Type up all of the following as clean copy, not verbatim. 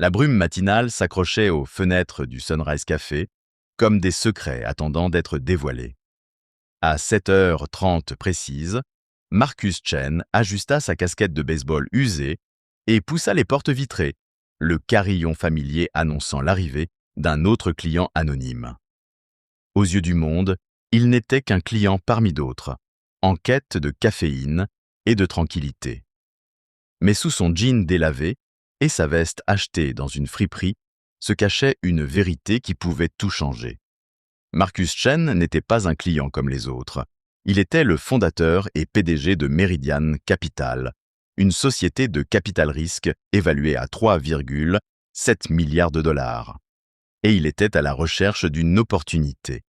La brume matinale s'accrochait aux fenêtres du Sunrise Café, comme des secrets attendant d'être dévoilés. À 7h30 précise, Marcus Chen ajusta sa casquette de baseball usée et poussa les portes vitrées, le carillon familier annonçant l'arrivée d'un autre client anonyme. Aux yeux du monde, il n'était qu'un client parmi d'autres, en quête de caféine et de tranquillité. Mais sous son jean délavé et sa veste achetée dans une friperie se cachait une vérité qui pouvait tout changer. Marcus Chen n'était pas un client comme les autres. Il était le fondateur et PDG de Meridian Capital, une société de capital risque évaluée à 3,7 milliards de dollars. Et il était à la recherche d'une opportunité.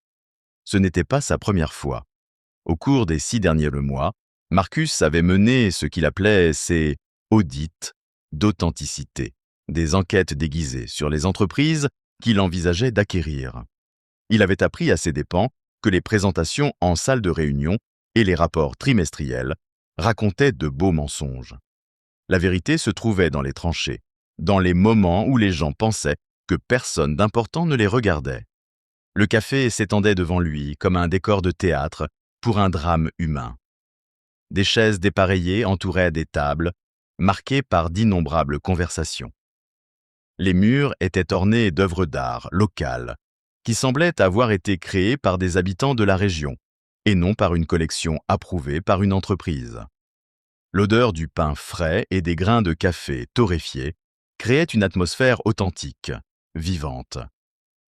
Ce n'était pas sa première fois. Au cours des 6 derniers mois, Marcus avait mené ce qu'il appelait ses audits d'authenticité, des enquêtes déguisées sur les entreprises qu'il envisageait d'acquérir. Il avait appris à ses dépens que les présentations en salle de réunion et les rapports trimestriels racontaient de beaux mensonges. La vérité se trouvait dans les tranchées, dans les moments où les gens pensaient que personne d'important ne les regardait. Le café s'étendait devant lui comme un décor de théâtre pour un drame humain. Des chaises dépareillées entouraient des tables, marquées par d'innombrables conversations. Les murs étaient ornés d'œuvres d'art locales, qui semblaient avoir été créées par des habitants de la région, et non par une collection approuvée par une entreprise. L'odeur du pain frais et des grains de café torréfiés créait une atmosphère authentique, vivante.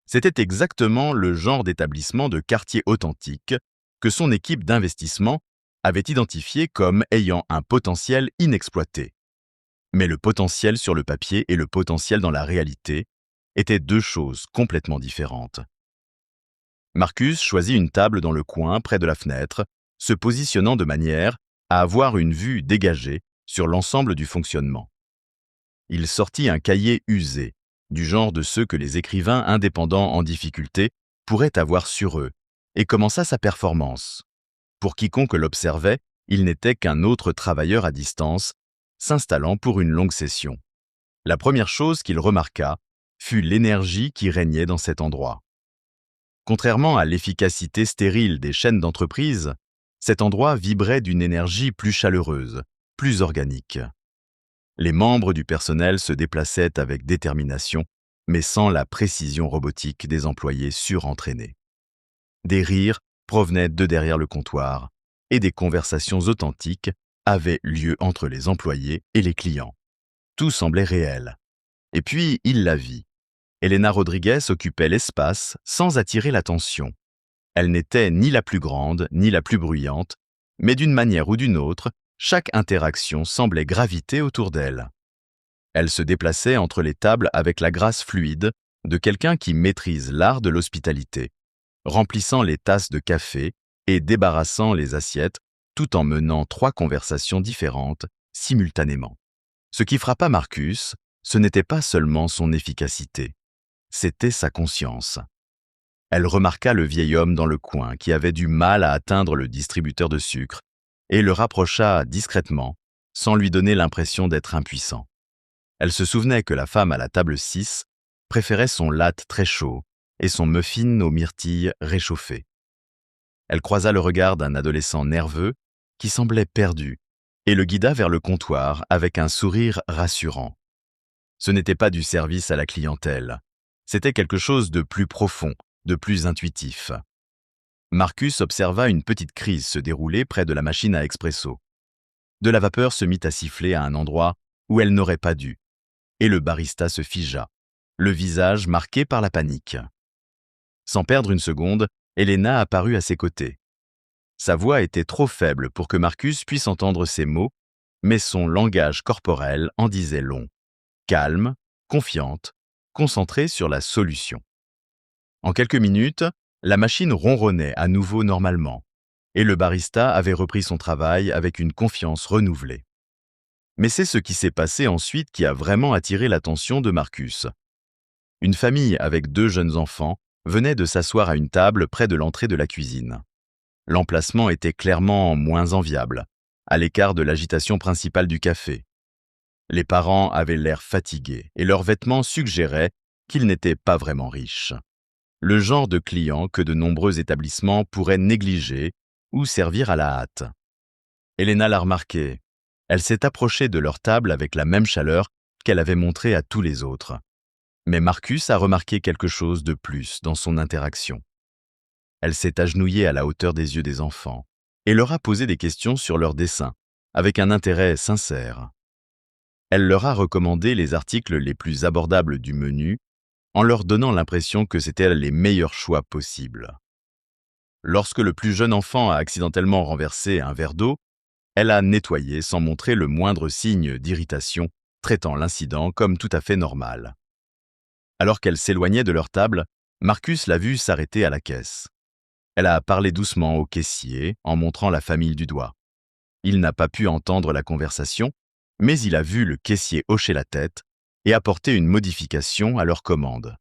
C'était exactement le genre d'établissement de quartier authentique que son équipe d'investissement avait identifié comme ayant un potentiel inexploité. Mais le potentiel sur le papier et le potentiel dans la réalité étaient deux choses complètement différentes. Marcus choisit une table dans le coin près de la fenêtre, se positionnant de manière à avoir une vue dégagée sur l'ensemble du fonctionnement. Il sortit un cahier usé, du genre de ceux que les écrivains indépendants en difficulté pourraient avoir sur eux, et commença sa performance. Pour quiconque l'observait, il n'était qu'un autre travailleur à distance, s'installant pour une longue session. La première chose qu'il remarqua fut l'énergie qui régnait dans cet endroit. Contrairement à l'efficacité stérile des chaînes d'entreprise, cet endroit vibrait d'une énergie plus chaleureuse, plus organique. Les membres du personnel se déplaçaient avec détermination, mais sans la précision robotique des employés surentraînés. Des rires provenaient de derrière le comptoir et des conversations authentiques avaient lieu entre les employés et les clients. Tout semblait réel. Et puis, il la vit. Elena Rodriguez occupait l'espace sans attirer l'attention. Elle n'était ni la plus grande, ni la plus bruyante, mais d'une manière ou d'une autre, chaque interaction semblait graviter autour d'elle. Elle se déplaçait entre les tables avec la grâce fluide de quelqu'un qui maîtrise l'art de l'hospitalité, remplissant les tasses de café et débarrassant les assiettes tout en menant 3 conversations différentes simultanément. Ce qui frappa Marcus, ce n'était pas seulement son efficacité, c'était sa conscience. Elle remarqua le vieil homme dans le coin qui avait du mal à atteindre le distributeur de sucre et le rapprocha discrètement, sans lui donner l'impression d'être impuissant. Elle se souvenait que la femme à la table 6 préférait son latte très chaud et son muffin aux myrtilles réchauffées. Elle croisa le regard d'un adolescent nerveux qui semblait perdu et le guida vers le comptoir avec un sourire rassurant. Ce n'était pas du service à la clientèle, c'était quelque chose de plus profond, de plus intuitif. Marcus observa une petite crise se dérouler près de la machine à expresso. De la vapeur se mit à siffler à un endroit où elle n'aurait pas dû, et le barista se figea, le visage marqué par la panique. Sans perdre une seconde, Elena apparut à ses côtés. Sa voix était trop faible pour que Marcus puisse entendre ses mots, mais son langage corporel en disait long. Calme, confiante, concentrée sur la solution. En quelques minutes, la machine ronronnait à nouveau normalement, et le barista avait repris son travail avec une confiance renouvelée. Mais c'est ce qui s'est passé ensuite qui a vraiment attiré l'attention de Marcus. Une famille avec 2 jeunes enfants venait de s'asseoir à une table près de l'entrée de la cuisine. L'emplacement était clairement moins enviable, à l'écart de l'agitation principale du café. Les parents avaient l'air fatigués et leurs vêtements suggéraient qu'ils n'étaient pas vraiment riches. Le genre de client que de nombreux établissements pourraient négliger ou servir à la hâte. Elena l'a remarqué. Elle s'est approchée de leur table avec la même chaleur qu'elle avait montrée à tous les autres. Mais Marcus a remarqué quelque chose de plus dans son interaction. Elle s'est agenouillée à la hauteur des yeux des enfants et leur a posé des questions sur leurs dessins, avec un intérêt sincère. Elle leur a recommandé les articles les plus abordables du menu en leur donnant l'impression que c'étaient les meilleurs choix possibles. Lorsque le plus jeune enfant a accidentellement renversé un verre d'eau, elle a nettoyé sans montrer le moindre signe d'irritation, traitant l'incident comme tout à fait normal. Alors qu'elle s'éloignait de leur table, Marcus l'a vue s'arrêter à la caisse. Elle a parlé doucement au caissier en montrant la famille du doigt. Il n'a pas pu entendre la conversation, mais il a vu le caissier hocher la tête et apporter une modification à leur commande.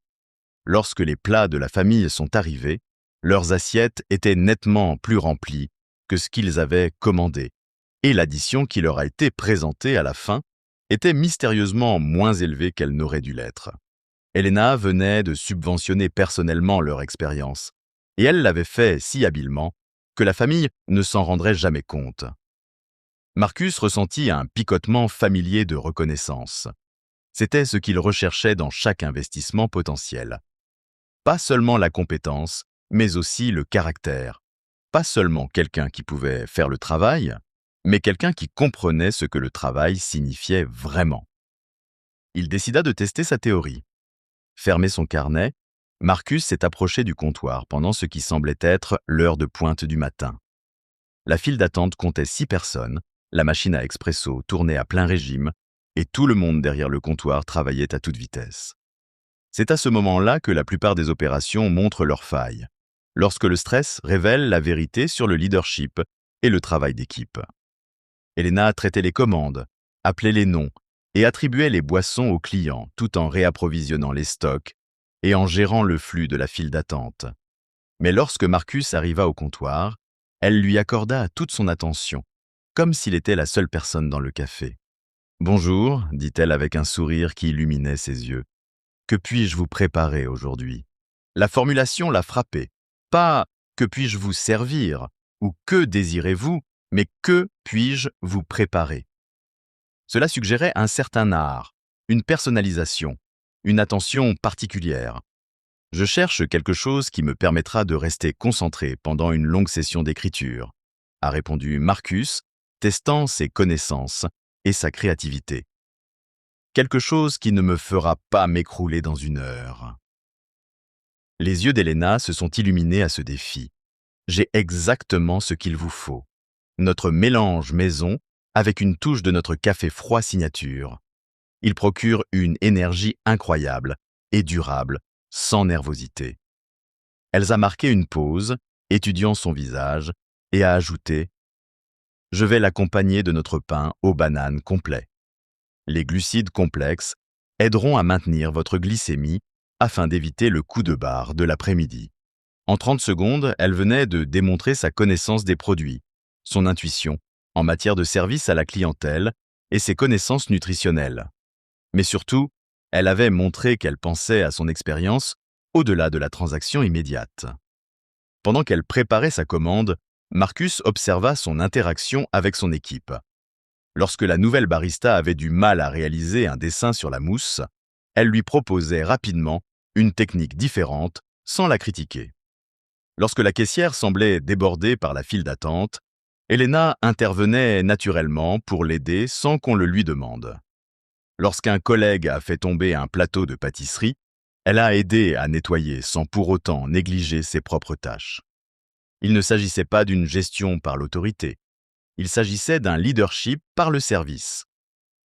Lorsque les plats de la famille sont arrivés, leurs assiettes étaient nettement plus remplies que ce qu'ils avaient commandé, et l'addition qui leur a été présentée à la fin était mystérieusement moins élevée qu'elle n'aurait dû l'être. Elena venait de subventionner personnellement leur expérience, et elle l'avait fait si habilement que la famille ne s'en rendrait jamais compte. Marcus ressentit un picotement familier de reconnaissance. C'était ce qu'il recherchait dans chaque investissement potentiel. Pas seulement la compétence, mais aussi le caractère. Pas seulement quelqu'un qui pouvait faire le travail, mais quelqu'un qui comprenait ce que le travail signifiait vraiment. Il décida de tester sa théorie. Fermé son carnet, Marcus s'est approché du comptoir pendant ce qui semblait être l'heure de pointe du matin. La file d'attente comptait 6 personnes, la machine à expresso tournait à plein régime, et tout le monde derrière le comptoir travaillait à toute vitesse. C'est à ce moment-là que la plupart des opérations montrent leurs failles, lorsque le stress révèle la vérité sur le leadership et le travail d'équipe. Elena traitait les commandes, appelait les noms et attribuait les boissons aux clients tout en réapprovisionnant les stocks et en gérant le flux de la file d'attente. Mais lorsque Marcus arriva au comptoir, elle lui accorda toute son attention, comme s'il était la seule personne dans le café. « Bonjour », dit-elle avec un sourire qui illuminait ses yeux. « Que puis-je vous préparer aujourd'hui ?» La formulation l'a frappé. Pas « que puis-je vous servir » ou « que désirez-vous », mais « que puis-je vous préparer ?» Cela suggérait un certain art, une personnalisation, une attention particulière. « Je cherche quelque chose qui me permettra de rester concentré pendant une longue session d'écriture », a répondu Marcus, testant ses connaissances et sa créativité. « Quelque chose qui ne me fera pas m'écrouler dans une heure. » Les yeux d'Elena se sont illuminés à ce défi. « J'ai exactement ce qu'il vous faut. Notre mélange maison avec une touche de notre café froid signature. Il procure une énergie incroyable et durable, sans nervosité. » Elsa a marqué une pause, étudiant son visage, et a ajouté « Je vais l'accompagner de notre pain aux bananes complet. Les glucides complexes aideront à maintenir votre glycémie afin d'éviter le coup de barre de l'après-midi. » En 30 secondes, elle venait de démontrer sa connaissance des produits, son intuition en matière de service à la clientèle et ses connaissances nutritionnelles. Mais surtout, elle avait montré qu'elle pensait à son expérience au-delà de la transaction immédiate. Pendant qu'elle préparait sa commande, Marcus observa son interaction avec son équipe. Lorsque la nouvelle barista avait du mal à réaliser un dessin sur la mousse, elle lui proposait rapidement une technique différente sans la critiquer. Lorsque la caissière semblait débordée par la file d'attente, Elena intervenait naturellement pour l'aider sans qu'on le lui demande. Lorsqu'un collègue a fait tomber un plateau de pâtisserie, elle a aidé à nettoyer sans pour autant négliger ses propres tâches. Il ne s'agissait pas d'une gestion par l'autorité. Il s'agissait d'un leadership par le service.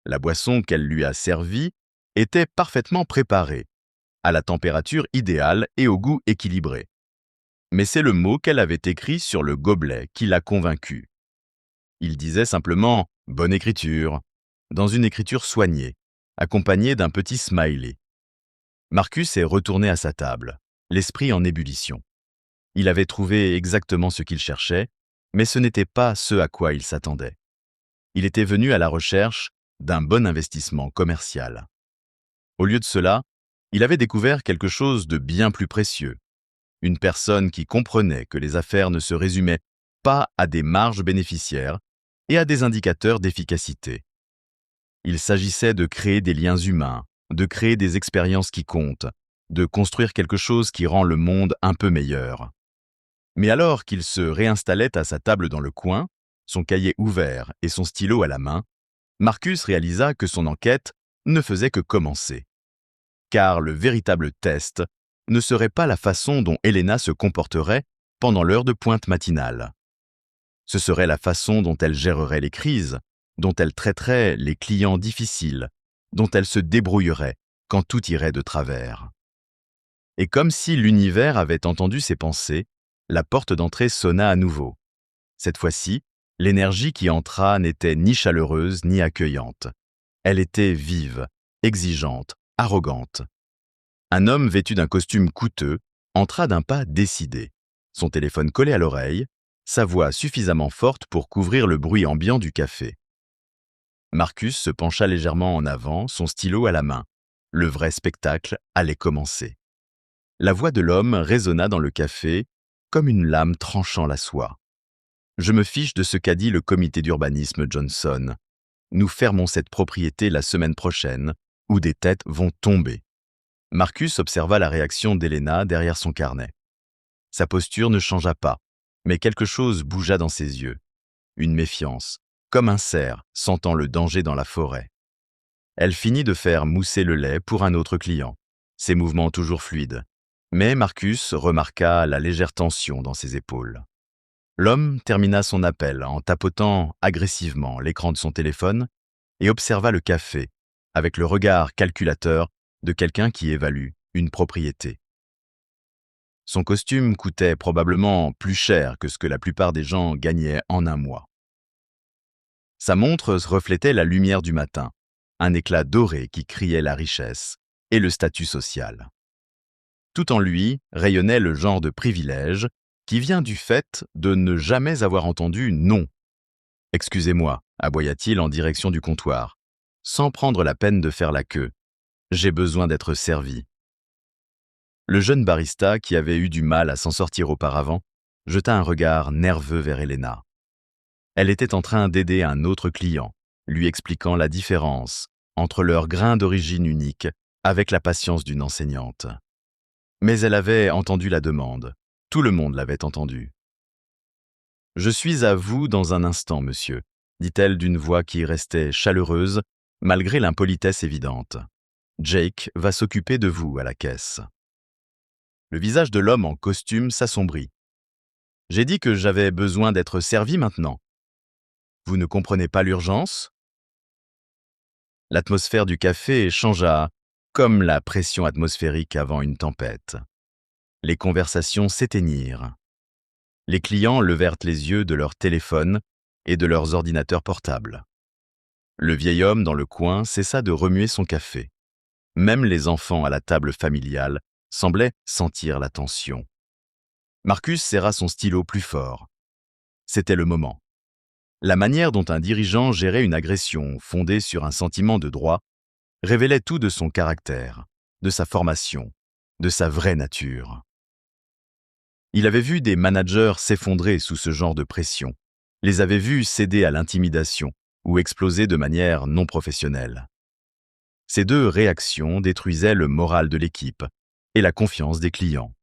La boisson qu'elle lui a servie était parfaitement préparée, à la température idéale et au goût équilibré. Mais c'est le mot qu'elle avait écrit sur le gobelet qui l'a convaincue. Il disait simplement « bonne écriture » dans une écriture soignée, accompagnée d'un petit smiley. Marcus est retourné à sa table, l'esprit en ébullition. Il avait trouvé exactement ce qu'il cherchait, mais ce n'était pas ce à quoi il s'attendait. Il était venu à la recherche d'un bon investissement commercial. Au lieu de cela, il avait découvert quelque chose de bien plus précieux. Une personne qui comprenait que les affaires ne se résumaient pas à des marges bénéficiaires et à des indicateurs d'efficacité. Il s'agissait de créer des liens humains, de créer des expériences qui comptent, de construire quelque chose qui rend le monde un peu meilleur. Mais alors qu'il se réinstallait à sa table dans le coin, son cahier ouvert et son stylo à la main, Marcus réalisa que son enquête ne faisait que commencer. Car le véritable test ne serait pas la façon dont Helena se comporterait pendant l'heure de pointe matinale. Ce serait la façon dont elle gérerait les crises, dont elle traiterait les clients difficiles, dont elle se débrouillerait quand tout irait de travers. Et comme si l'univers avait entendu ses pensées, la porte d'entrée sonna à nouveau. Cette fois-ci, l'énergie qui entra n'était ni chaleureuse ni accueillante. Elle était vive, exigeante, arrogante. Un homme vêtu d'un costume coûteux entra d'un pas décidé, son téléphone collé à l'oreille, sa voix suffisamment forte pour couvrir le bruit ambiant du café. Marcus se pencha légèrement en avant, son stylo à la main. Le vrai spectacle allait commencer. La voix de l'homme résonna dans le café comme une lame tranchant la soie. « Je me fiche de ce qu'a dit le comité d'urbanisme Johnson. Nous fermons cette propriété la semaine prochaine, ou des têtes vont tomber. » Marcus observa la réaction d'Helena derrière son carnet. Sa posture ne changea pas, mais quelque chose bougea dans ses yeux. Une méfiance, comme un cerf sentant le danger dans la forêt. Elle finit de faire mousser le lait pour un autre client, ses mouvements toujours fluides. Mais Marcus remarqua la légère tension dans ses épaules. L'homme termina son appel en tapotant agressivement l'écran de son téléphone et observa le café avec le regard calculateur de quelqu'un qui évalue une propriété. Son costume coûtait probablement plus cher que ce que la plupart des gens gagnaient en un mois. Sa montre reflétait la lumière du matin, un éclat doré qui criait la richesse et le statut social. Tout en lui rayonnait le genre de privilège qui vient du fait de ne jamais avoir entendu « non ». « Excusez-moi », aboya-t-il en direction du comptoir, sans prendre la peine de faire la queue. « J'ai besoin d'être servi. » Le jeune barista, qui avait eu du mal à s'en sortir auparavant, jeta un regard nerveux vers Helena. Elle était en train d'aider un autre client, lui expliquant la différence entre leur grain d'origine unique avec la patience d'une enseignante. Mais elle avait entendu la demande. Tout le monde l'avait entendue. « Je suis à vous dans un instant, monsieur », dit-elle d'une voix qui restait chaleureuse, malgré l'impolitesse évidente. « Jake va s'occuper de vous à la caisse. » Le visage de l'homme en costume s'assombrit. « J'ai dit que j'avais besoin d'être servi maintenant. Vous ne comprenez pas l'urgence ?» L'atmosphère du café changea, comme la pression atmosphérique avant une tempête. Les conversations s'éteignirent. Les clients levèrent les yeux de leur téléphone et de leurs ordinateurs portables. Le vieil homme dans le coin cessa de remuer son café. Même les enfants à la table familiale semblaient sentir la tension. Marcus serra son stylo plus fort. C'était le moment. La manière dont un dirigeant gérait une agression fondée sur un sentiment de droit révélait tout de son caractère, de sa formation, de sa vraie nature. Il avait vu des managers s'effondrer sous ce genre de pression, les avait vus céder à l'intimidation ou exploser de manière non professionnelle. Ces deux réactions détruisaient le moral de l'équipe et la confiance des clients.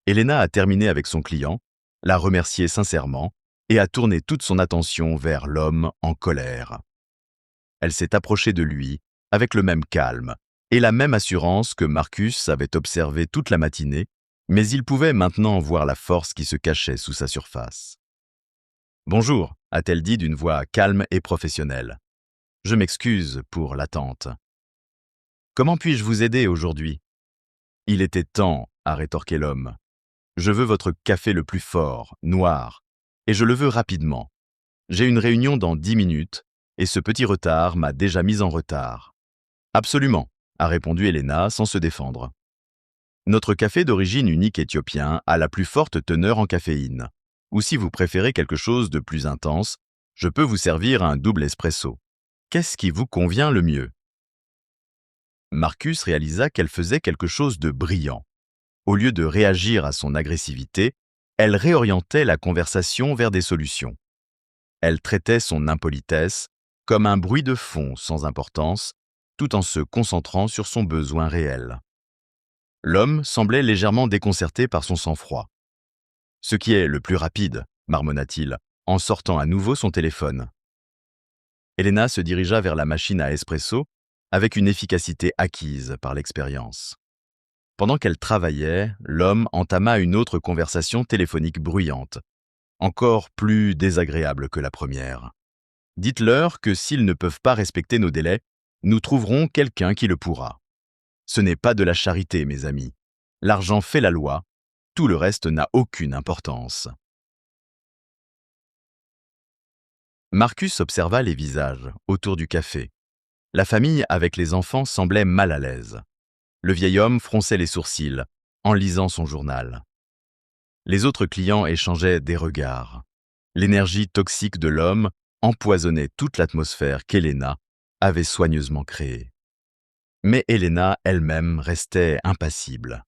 Helena a terminé avec son client, l'a remercié sincèrement et a tourné toute son attention vers l'homme en colère. Elle s'est approchée de lui avec le même calme et la même assurance que Marcus avait observé toute la matinée, mais il pouvait maintenant voir la force qui se cachait sous sa surface. « Bonjour », a-t-elle dit d'une voix calme et professionnelle. « Je m'excuse pour l'attente. Comment puis-je vous aider aujourd'hui ?»« Il était temps, » a rétorqué l'homme. « Je veux votre café le plus fort, noir, et je le veux rapidement. J'ai une réunion dans 10 minutes, et ce petit retard m'a déjà mis en retard. »« Absolument », a répondu Helena sans se défendre. « Notre café d'origine unique éthiopien a la plus forte teneur en caféine. Ou si vous préférez quelque chose de plus intense, je peux vous servir un double espresso. Qu'est-ce qui vous convient le mieux ?» Marcus réalisa qu'elle faisait quelque chose de brillant. Au lieu de réagir à son agressivité, elle réorientait la conversation vers des solutions. Elle traitait son impolitesse comme un bruit de fond sans importance, tout en se concentrant sur son besoin réel. L'homme semblait légèrement déconcerté par son sang-froid. « Ce qui est le plus rapide », marmonna-t-il, en sortant à nouveau son téléphone. Elena se dirigea vers la machine à espresso avec une efficacité acquise par l'expérience. Pendant qu'elle travaillait, l'homme entama une autre conversation téléphonique bruyante, encore plus désagréable que la première. « Dites-leur que s'ils ne peuvent pas respecter nos délais, nous trouverons quelqu'un qui le pourra. Ce n'est pas de la charité, mes amis. L'argent fait la loi, tout le reste n'a aucune importance. » Marcus observa les visages autour du café. La famille avec les enfants semblait mal à l'aise. Le vieil homme fronçait les sourcils en lisant son journal. Les autres clients échangeaient des regards. L'énergie toxique de l'homme empoisonnait toute l'atmosphère qu'Elena avait soigneusement créée. Mais Elena elle-même restait impassible.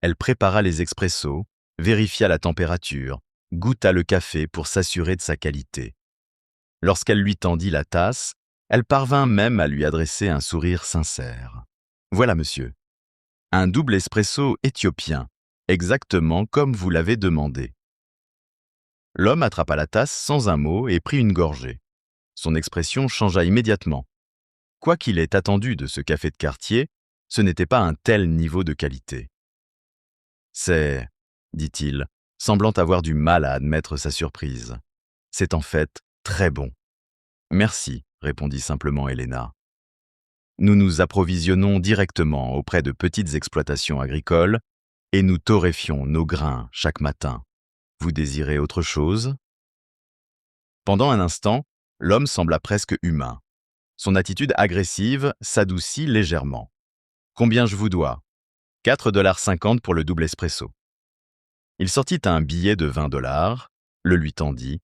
Elle prépara les expressos, vérifia la température, goûta le café pour s'assurer de sa qualité. Lorsqu'elle lui tendit la tasse, elle parvint même à lui adresser un sourire sincère. « Voilà, monsieur. Un double espresso éthiopien, exactement comme vous l'avez demandé. » L'homme attrapa la tasse sans un mot et prit une gorgée. Son expression changea immédiatement. Quoi qu'il ait attendu de ce café de quartier, ce n'était pas un tel niveau de qualité. « C'est, » dit-il, semblant avoir du mal à admettre sa surprise. « C'est en fait très bon. »« Merci, » répondit simplement Elena. « Nous nous approvisionnons directement auprès de petites exploitations agricoles et nous torréfions nos grains chaque matin. Vous désirez autre chose ?» Pendant un instant, l'homme sembla presque humain. Son attitude agressive s'adoucit légèrement. « Combien je vous dois ?»« 4,50 $ pour le double espresso. » Il sortit un billet de 20 $, le lui tendit,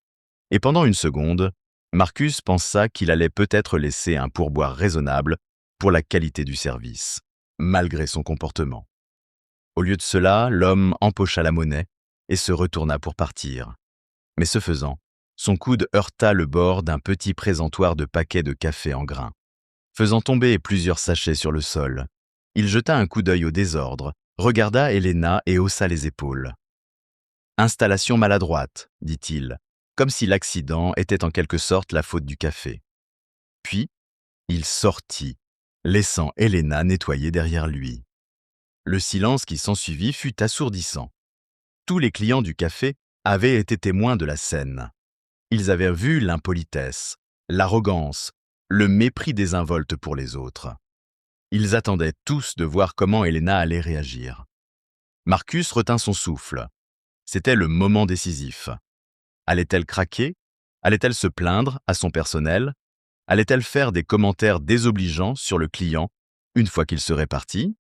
et pendant une seconde, Marcus pensa qu'il allait peut-être laisser un pourboire raisonnable pour la qualité du service, malgré son comportement. Au lieu de cela, l'homme empocha la monnaie et se retourna pour partir. Mais ce faisant, son coude heurta le bord d'un petit présentoir de paquets de café en grains. Faisant tomber plusieurs sachets sur le sol, il jeta un coup d'œil au désordre, regarda Elena et haussa les épaules. « Installation maladroite, » dit-il, comme si l'accident était en quelque sorte la faute du café. Puis, il sortit, laissant Elena nettoyer derrière lui. Le silence qui s'ensuivit fut assourdissant. Tous les clients du café avaient été témoins de la scène. Ils avaient vu l'impolitesse, l'arrogance, le mépris désinvolte pour les autres. Ils attendaient tous de voir comment Elena allait réagir. Marcus retint son souffle. C'était le moment décisif. Allait-elle craquer? Allait-elle se plaindre à son personnel? Allait-elle faire des commentaires désobligeants sur le client une fois qu'il serait parti?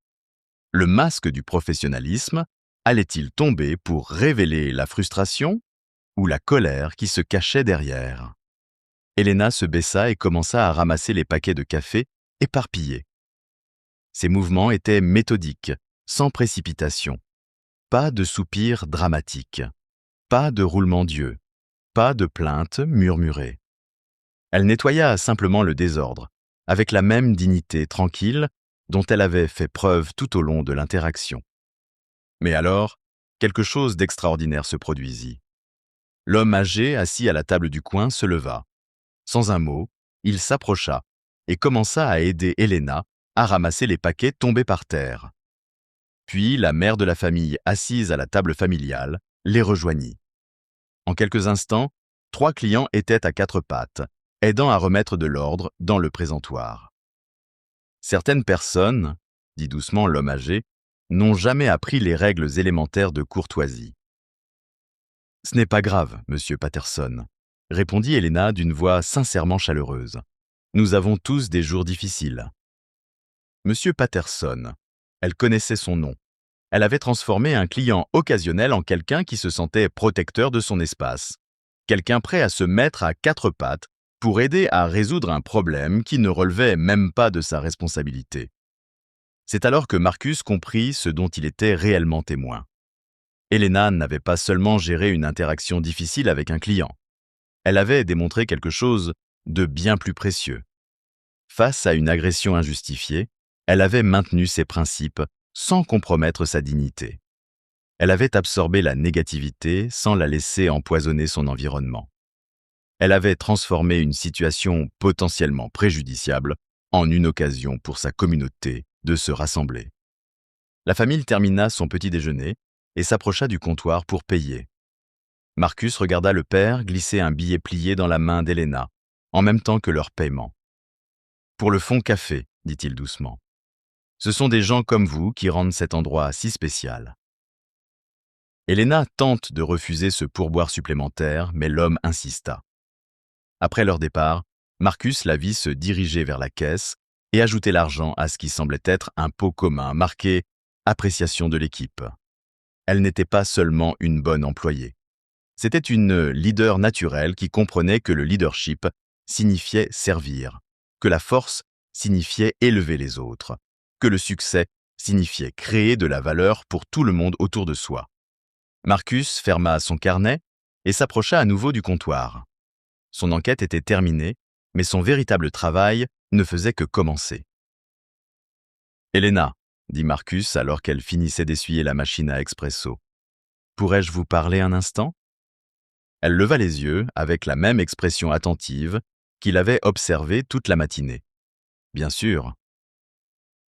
Le masque du professionnalisme allait-il tomber pour révéler la frustration ou la colère qui se cachait derrière? Elena se baissa et commença à ramasser les paquets de café éparpillés. Ses mouvements étaient méthodiques, sans précipitation. Pas de soupirs dramatiques, pas de roulement d'yeux, pas de plaintes murmurées. Elle nettoya simplement le désordre, avec la même dignité tranquille dont elle avait fait preuve tout au long de l'interaction. Mais alors, quelque chose d'extraordinaire se produisit. L'homme âgé, assis à la table du coin, se leva. Sans un mot, il s'approcha et commença à aider Elena à ramasser les paquets tombés par terre. Puis la mère de la famille, assise à la table familiale, les rejoignit. En quelques instants, 3 clients étaient à 4 pattes, aidant à remettre de l'ordre dans le présentoir. Certaines personnes, dit doucement l'homme âgé, n'ont jamais appris les règles élémentaires de courtoisie. « Ce n'est pas grave, monsieur Patterson, » répondit Elena d'une voix sincèrement chaleureuse. « Nous avons tous des jours difficiles. » Monsieur Patterson, elle connaissait son nom. Elle avait transformé un client occasionnel en quelqu'un qui se sentait protecteur de son espace, quelqu'un prêt à se mettre à 4 pattes pour aider à résoudre un problème qui ne relevait même pas de sa responsabilité. C'est alors que Marcus comprit ce dont il était réellement témoin. Elena n'avait pas seulement géré une interaction difficile avec un client. Elle avait démontré quelque chose de bien plus précieux. Face à une agression injustifiée, elle avait maintenu ses principes sans compromettre sa dignité. Elle avait absorbé la négativité sans la laisser empoisonner son environnement. Elle avait transformé une situation potentiellement préjudiciable en une occasion pour sa communauté de se rassembler. La famille termina son petit déjeuner et s'approcha du comptoir pour payer. Marcus regarda le père glisser un billet plié dans la main d'Elena, en même temps que leur paiement. « Pour le fonds café », dit-il doucement. « Ce sont des gens comme vous qui rendent cet endroit si spécial. » Elena tente de refuser ce pourboire supplémentaire, mais l'homme insista. Après leur départ, Marcus la vit se diriger vers la caisse et ajouter l'argent à ce qui semblait être un pot commun marqué « Appréciation de l'équipe ». Elle n'était pas seulement une bonne employée. C'était une leader naturelle qui comprenait que le leadership signifiait servir, que la force signifiait élever les autres, que le succès signifiait créer de la valeur pour tout le monde autour de soi. Marcus ferma son carnet et s'approcha à nouveau du comptoir. Son enquête était terminée, mais son véritable travail ne faisait que commencer. « Elena », dit Marcus alors qu'elle finissait d'essuyer la machine à expresso, « pourrais-je vous parler un instant ?» Elle leva les yeux avec la même expression attentive qu'il avait observée toute la matinée. « Bien sûr. »«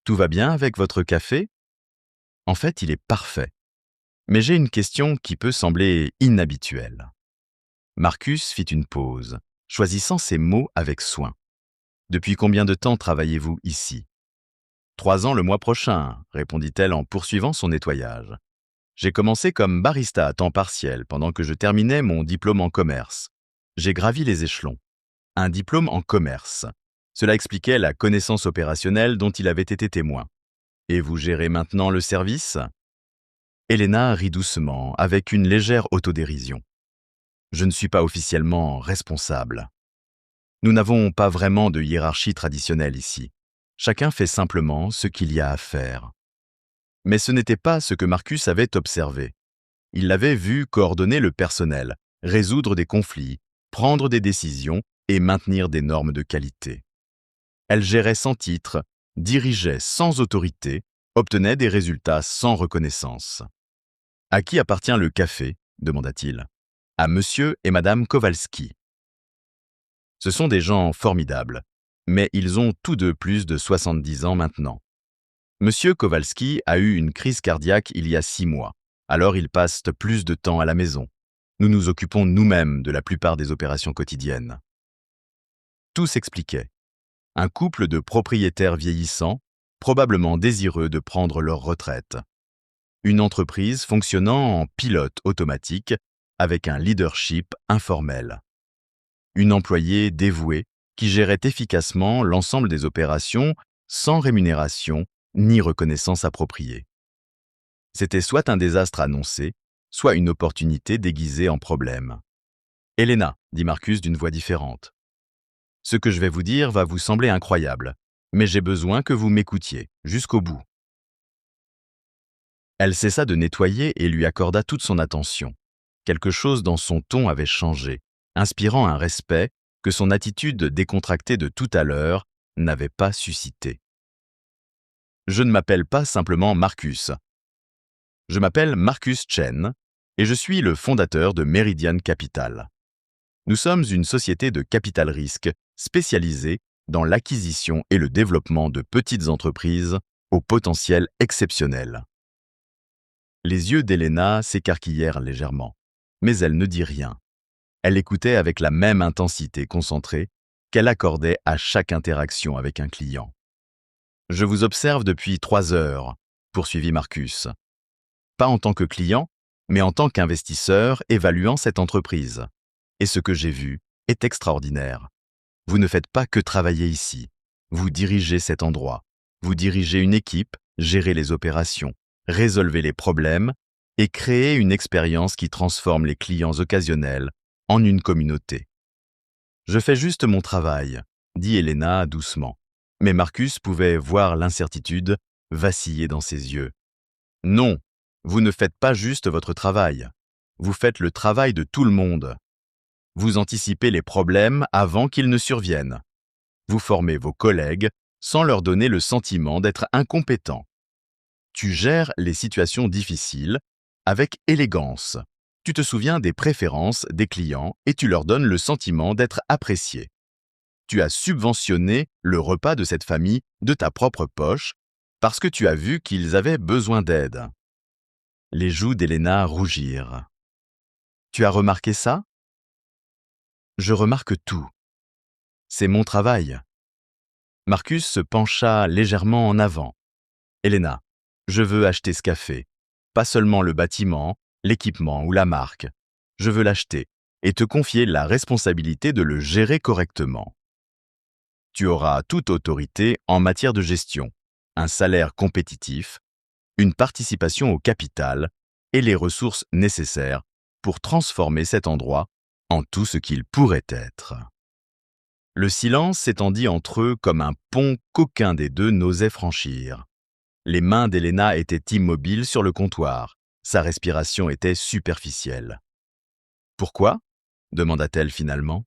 Tout va bien avec votre café ? » ?»« En fait, il est parfait. Mais j'ai une question qui peut sembler inhabituelle. » Marcus fit une pause, choisissant ses mots avec soin. « Depuis combien de temps travaillez-vous ici ?»« 3 ans le mois prochain, » répondit-elle en poursuivant son nettoyage. « J'ai commencé comme barista à temps partiel pendant que je terminais mon diplôme en commerce. J'ai gravi les échelons. Un diplôme en commerce. Cela expliquait la connaissance opérationnelle dont il avait été témoin. Et vous gérez maintenant le service ?» Elena rit doucement, avec une légère autodérision. « Je ne suis pas officiellement responsable. Nous n'avons pas vraiment de hiérarchie traditionnelle ici. Chacun fait simplement ce qu'il y a à faire. » Mais ce n'était pas ce que Marcus avait observé. Il l'avait vu coordonner le personnel, résoudre des conflits, prendre des décisions et maintenir des normes de qualité. Elle gérait sans titre, dirigeait sans autorité, obtenait des résultats sans reconnaissance. « À qui appartient le café ?» demanda-t-il. « À monsieur et madame Kowalski. » Ce sont des gens formidables, mais ils ont tous deux plus de 70 ans maintenant. Monsieur Kowalski a eu une crise cardiaque il y a 6 mois, alors il passe plus de temps à la maison. Nous nous occupons nous-mêmes de la plupart des opérations quotidiennes. Tout s'expliquait. Un couple de propriétaires vieillissants, probablement désireux de prendre leur retraite. Une entreprise fonctionnant en pilote automatique avec un leadership informel. Une employée dévouée qui gérait efficacement l'ensemble des opérations sans rémunération ni reconnaissance appropriée. C'était soit un désastre annoncé, soit une opportunité déguisée en problème. « Elena », dit Marcus d'une voix différente, « ce que je vais vous dire va vous sembler incroyable, mais j'ai besoin que vous m'écoutiez jusqu'au bout. » Elle cessa de nettoyer et lui accorda toute son attention. Quelque chose dans son ton avait changé, inspirant un respect que son attitude décontractée de tout à l'heure n'avait pas suscité. « Je ne m'appelle pas simplement Marcus. Je m'appelle Marcus Chen et je suis le fondateur de Meridian Capital. Nous sommes une société de capital risque spécialisée dans l'acquisition et le développement de petites entreprises au potentiel exceptionnel. » Les yeux d'Elena s'écarquillèrent légèrement, mais elle ne dit rien. Elle écoutait avec la même intensité concentrée qu'elle accordait à chaque interaction avec un client. « Je vous observe depuis 3 heures, » poursuivit Marcus. « Pas en tant que client, mais en tant qu'investisseur évaluant cette entreprise. Et ce que j'ai vu est extraordinaire. Vous ne faites pas que travailler ici. Vous dirigez cet endroit. Vous dirigez une équipe, gérez les opérations, résolvez les problèmes et créez une expérience qui transforme les clients occasionnels en une communauté. Je fais juste mon travail, dit Elena doucement. Mais Marcus pouvait voir l'incertitude vaciller dans ses yeux. Non, vous ne faites pas juste votre travail. Vous faites le travail de tout le monde. Vous anticipez les problèmes avant qu'ils ne surviennent. Vous formez vos collègues sans leur donner le sentiment d'être incompétents. Tu gères les situations difficiles avec élégance. Tu te souviens des préférences des clients et tu leur donnes le sentiment d'être apprécié. Tu as subventionné le repas de cette famille de ta propre poche parce que tu as vu qu'ils avaient besoin d'aide. Les joues d'Elena rougirent. Tu as remarqué ça? Je remarque tout. C'est mon travail. Marcus se pencha légèrement en avant. Elena, je veux acheter ce café. Pas seulement le bâtiment, l'équipement ou la marque. Je veux l'acheter et te confier la responsabilité de le gérer correctement. Tu auras toute autorité en matière de gestion, un salaire compétitif, une participation au capital et les ressources nécessaires pour transformer cet endroit en tout ce qu'il pourrait être. Le silence s'étendit entre eux comme un pont qu'aucun des deux n'osait franchir. Les mains d'Elena étaient immobiles sur le comptoir. Sa respiration était superficielle. « Pourquoi ?» demanda-t-elle finalement.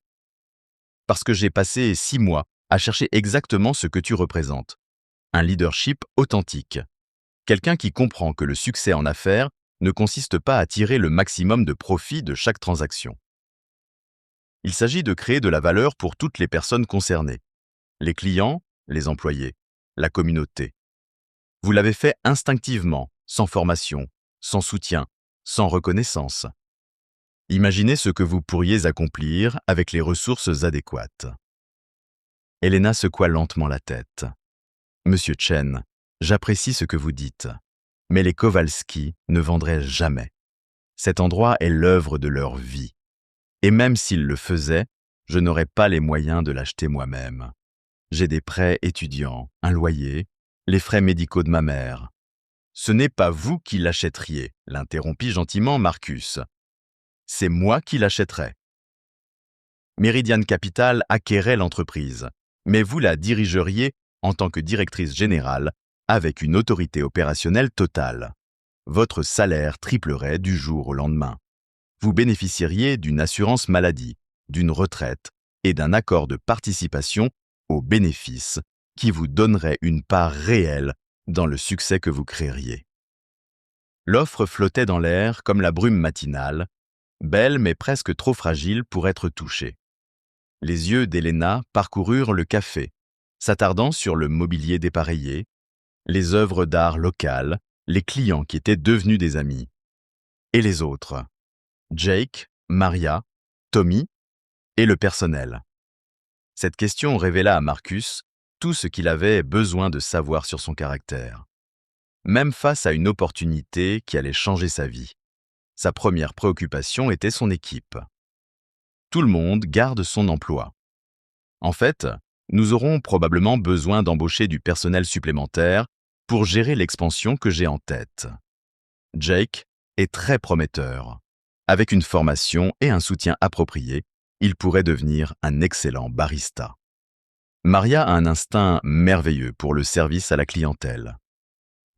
« Parce que j'ai passé 6 mois à chercher exactement ce que tu représentes. Un leadership authentique. Quelqu'un qui comprend que le succès en affaires ne consiste pas à tirer le maximum de profit de chaque transaction. Il s'agit de créer de la valeur pour toutes les personnes concernées. Les clients, les employés, la communauté. Vous l'avez fait instinctivement, sans formation, sans soutien, sans reconnaissance. Imaginez ce que vous pourriez accomplir avec les ressources adéquates. » Elena secoua lentement la tête. « Monsieur Chen, j'apprécie ce que vous dites, mais les Kowalski ne vendraient jamais. Cet endroit est l'œuvre de leur vie. Et même s'ils le faisaient, je n'aurais pas les moyens de l'acheter moi-même. J'ai des prêts étudiants, un loyer, les frais médicaux de ma mère. »« Ce n'est pas vous qui l'achèteriez, » l'interrompit gentiment Marcus. « C'est moi qui l'achèterais. Meridian Capital acquérait l'entreprise, mais vous la dirigeriez en tant que directrice générale avec une autorité opérationnelle totale. Votre salaire triplerait du jour au lendemain. Vous bénéficieriez d'une assurance maladie, d'une retraite et d'un accord de participation aux bénéfices qui vous donnerait une part réelle dans le succès que vous créeriez. » L'offre flottait dans l'air comme la brume matinale, belle mais presque trop fragile pour être touchée. Les yeux d'Elena parcoururent le café, s'attardant sur le mobilier dépareillé, les œuvres d'art locales, les clients qui étaient devenus des amis. Et les autres, Jake, Maria, Tommy et le personnel. Cette question révéla à Marcus tout ce qu'il avait besoin de savoir sur son caractère. Même face à une opportunité qui allait changer sa vie, sa première préoccupation était son équipe. Tout le monde garde son emploi. En fait, nous aurons probablement besoin d'embaucher du personnel supplémentaire pour gérer l'expansion que j'ai en tête. Jake est très prometteur. Avec une formation et un soutien approprié, il pourrait devenir un excellent barista. Maria a un instinct merveilleux pour le service à la clientèle.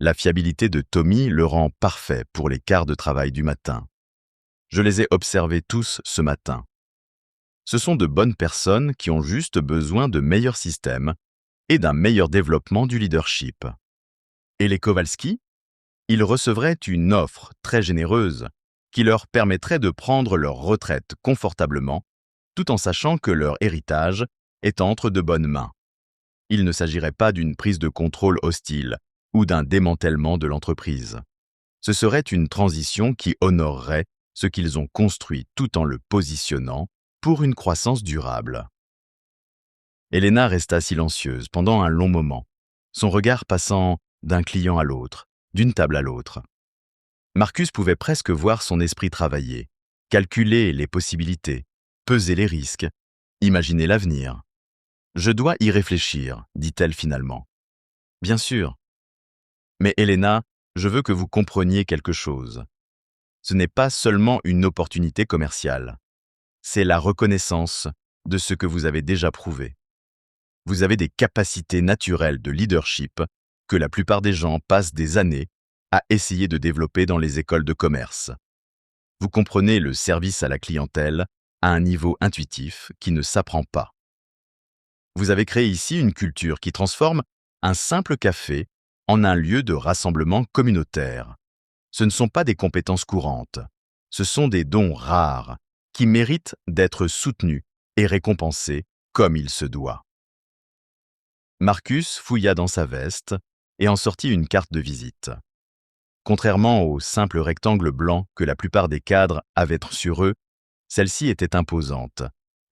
La fiabilité de Tommy le rend parfait pour les quarts de travail du matin. Je les ai observés tous ce matin. Ce sont de bonnes personnes qui ont juste besoin de meilleurs systèmes et d'un meilleur développement du leadership. Et les Kowalski? Ils recevraient une offre très généreuse qui leur permettrait de prendre leur retraite confortablement, tout en sachant que leur héritage est entre de bonnes mains. Il ne s'agirait pas d'une prise de contrôle hostile ou d'un démantèlement de l'entreprise. Ce serait une transition qui honorerait ce qu'ils ont construit tout en le positionnant pour une croissance durable. Elena resta silencieuse pendant un long moment, son regard passant d'un client à l'autre, d'une table à l'autre. Marcus pouvait presque voir son esprit travailler, calculer les possibilités, peser les risques, imaginer l'avenir. « Je dois y réfléchir, » dit-elle finalement. « Bien sûr. Mais Elena, je veux que vous compreniez quelque chose. Ce n'est pas seulement une opportunité commerciale. C'est la reconnaissance de ce que vous avez déjà prouvé. Vous avez des capacités naturelles de leadership que la plupart des gens passent des années à essayer de développer dans les écoles de commerce. Vous comprenez le service à la clientèle à un niveau intuitif qui ne s'apprend pas. Vous avez créé ici une culture qui transforme un simple café en un lieu de rassemblement communautaire. Ce ne sont pas des compétences courantes, ce sont des dons rares qui méritent d'être soutenus et récompensés comme il se doit. Marcus fouilla dans sa veste et en sortit une carte de visite. Contrairement au simple rectangle blanc que la plupart des cadres avaient sur eux, celle-ci était imposante,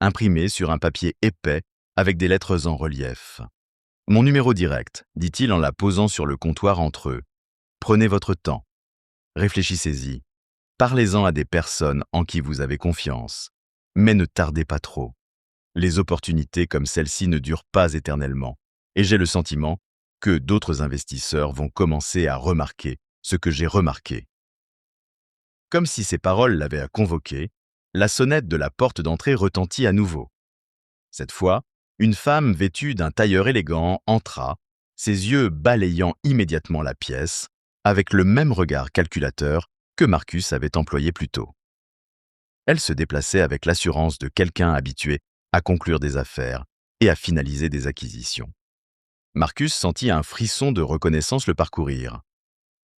imprimée sur un papier épais avec des lettres en relief. « Mon numéro direct », dit-il en la posant sur le comptoir entre eux. « Prenez votre temps. Réfléchissez-y. Parlez-en à des personnes en qui vous avez confiance. Mais ne tardez pas trop. Les opportunités comme celle-ci ne durent pas éternellement. Et j'ai le sentiment que d'autres investisseurs vont commencer à remarquer ce que j'ai remarqué. » Comme si ces paroles l'avaient convoqué, la sonnette de la porte d'entrée retentit à nouveau. Cette fois, une femme vêtue d'un tailleur élégant entra, ses yeux balayant immédiatement la pièce, avec le même regard calculateur que Marcus avait employé plus tôt. Elle se déplaçait avec l'assurance de quelqu'un habitué à conclure des affaires et à finaliser des acquisitions. Marcus sentit un frisson de reconnaissance le parcourir.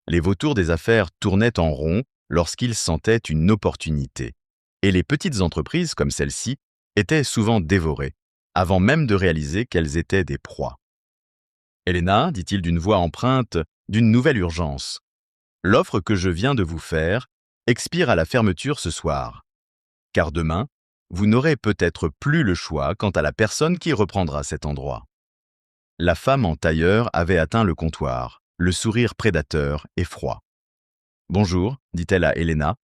Les vautours des affaires tournaient en rond lorsqu'ils sentaient une opportunité, et les petites entreprises comme celle-ci étaient souvent dévorées, avant même de réaliser qu'elles étaient des proies. « Helena, dit-il d'une voix empreinte d'une nouvelle urgence, l'offre que je viens de vous faire expire à la fermeture ce soir, car demain, vous n'aurez peut-être plus le choix quant à la personne qui reprendra cet endroit. » La femme en tailleur avait atteint le comptoir, le sourire prédateur et froid. « Bonjour, dit-elle à Helena,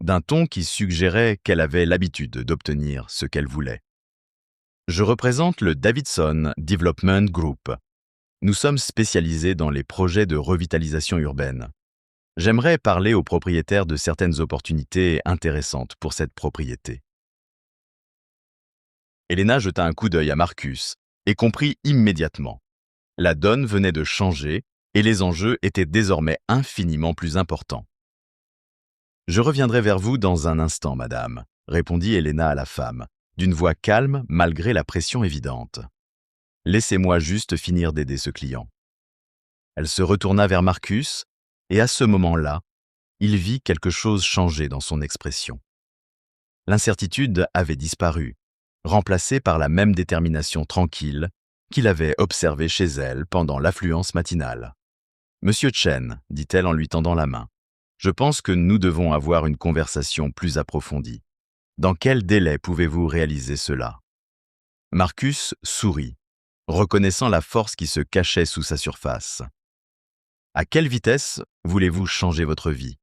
d'un ton qui suggérait qu'elle avait l'habitude d'obtenir ce qu'elle voulait. « Je représente le Davidson Development Group. Nous sommes spécialisés dans les projets de revitalisation urbaine. J'aimerais parler aux propriétaires de certaines opportunités intéressantes pour cette propriété. » Helena jeta un coup d'œil à Marcus et comprit immédiatement. La donne venait de changer et les enjeux étaient désormais infiniment plus importants. « Je reviendrai vers vous dans un instant, madame, » répondit Helena à la femme, d'une voix calme malgré la pression évidente. « Laissez-moi juste finir d'aider ce client. » Elle se retourna vers Marcus et à ce moment-là, il vit quelque chose changer dans son expression. L'incertitude avait disparu, remplacée par la même détermination tranquille qu'il avait observée chez elle pendant l'affluence matinale. « Monsieur Chen, dit-elle en lui tendant la main, je pense que nous devons avoir une conversation plus approfondie. Dans quel délai pouvez-vous réaliser cela ?» Marcus sourit, reconnaissant la force qui se cachait sous sa surface. « À quelle vitesse voulez-vous changer votre vie ?»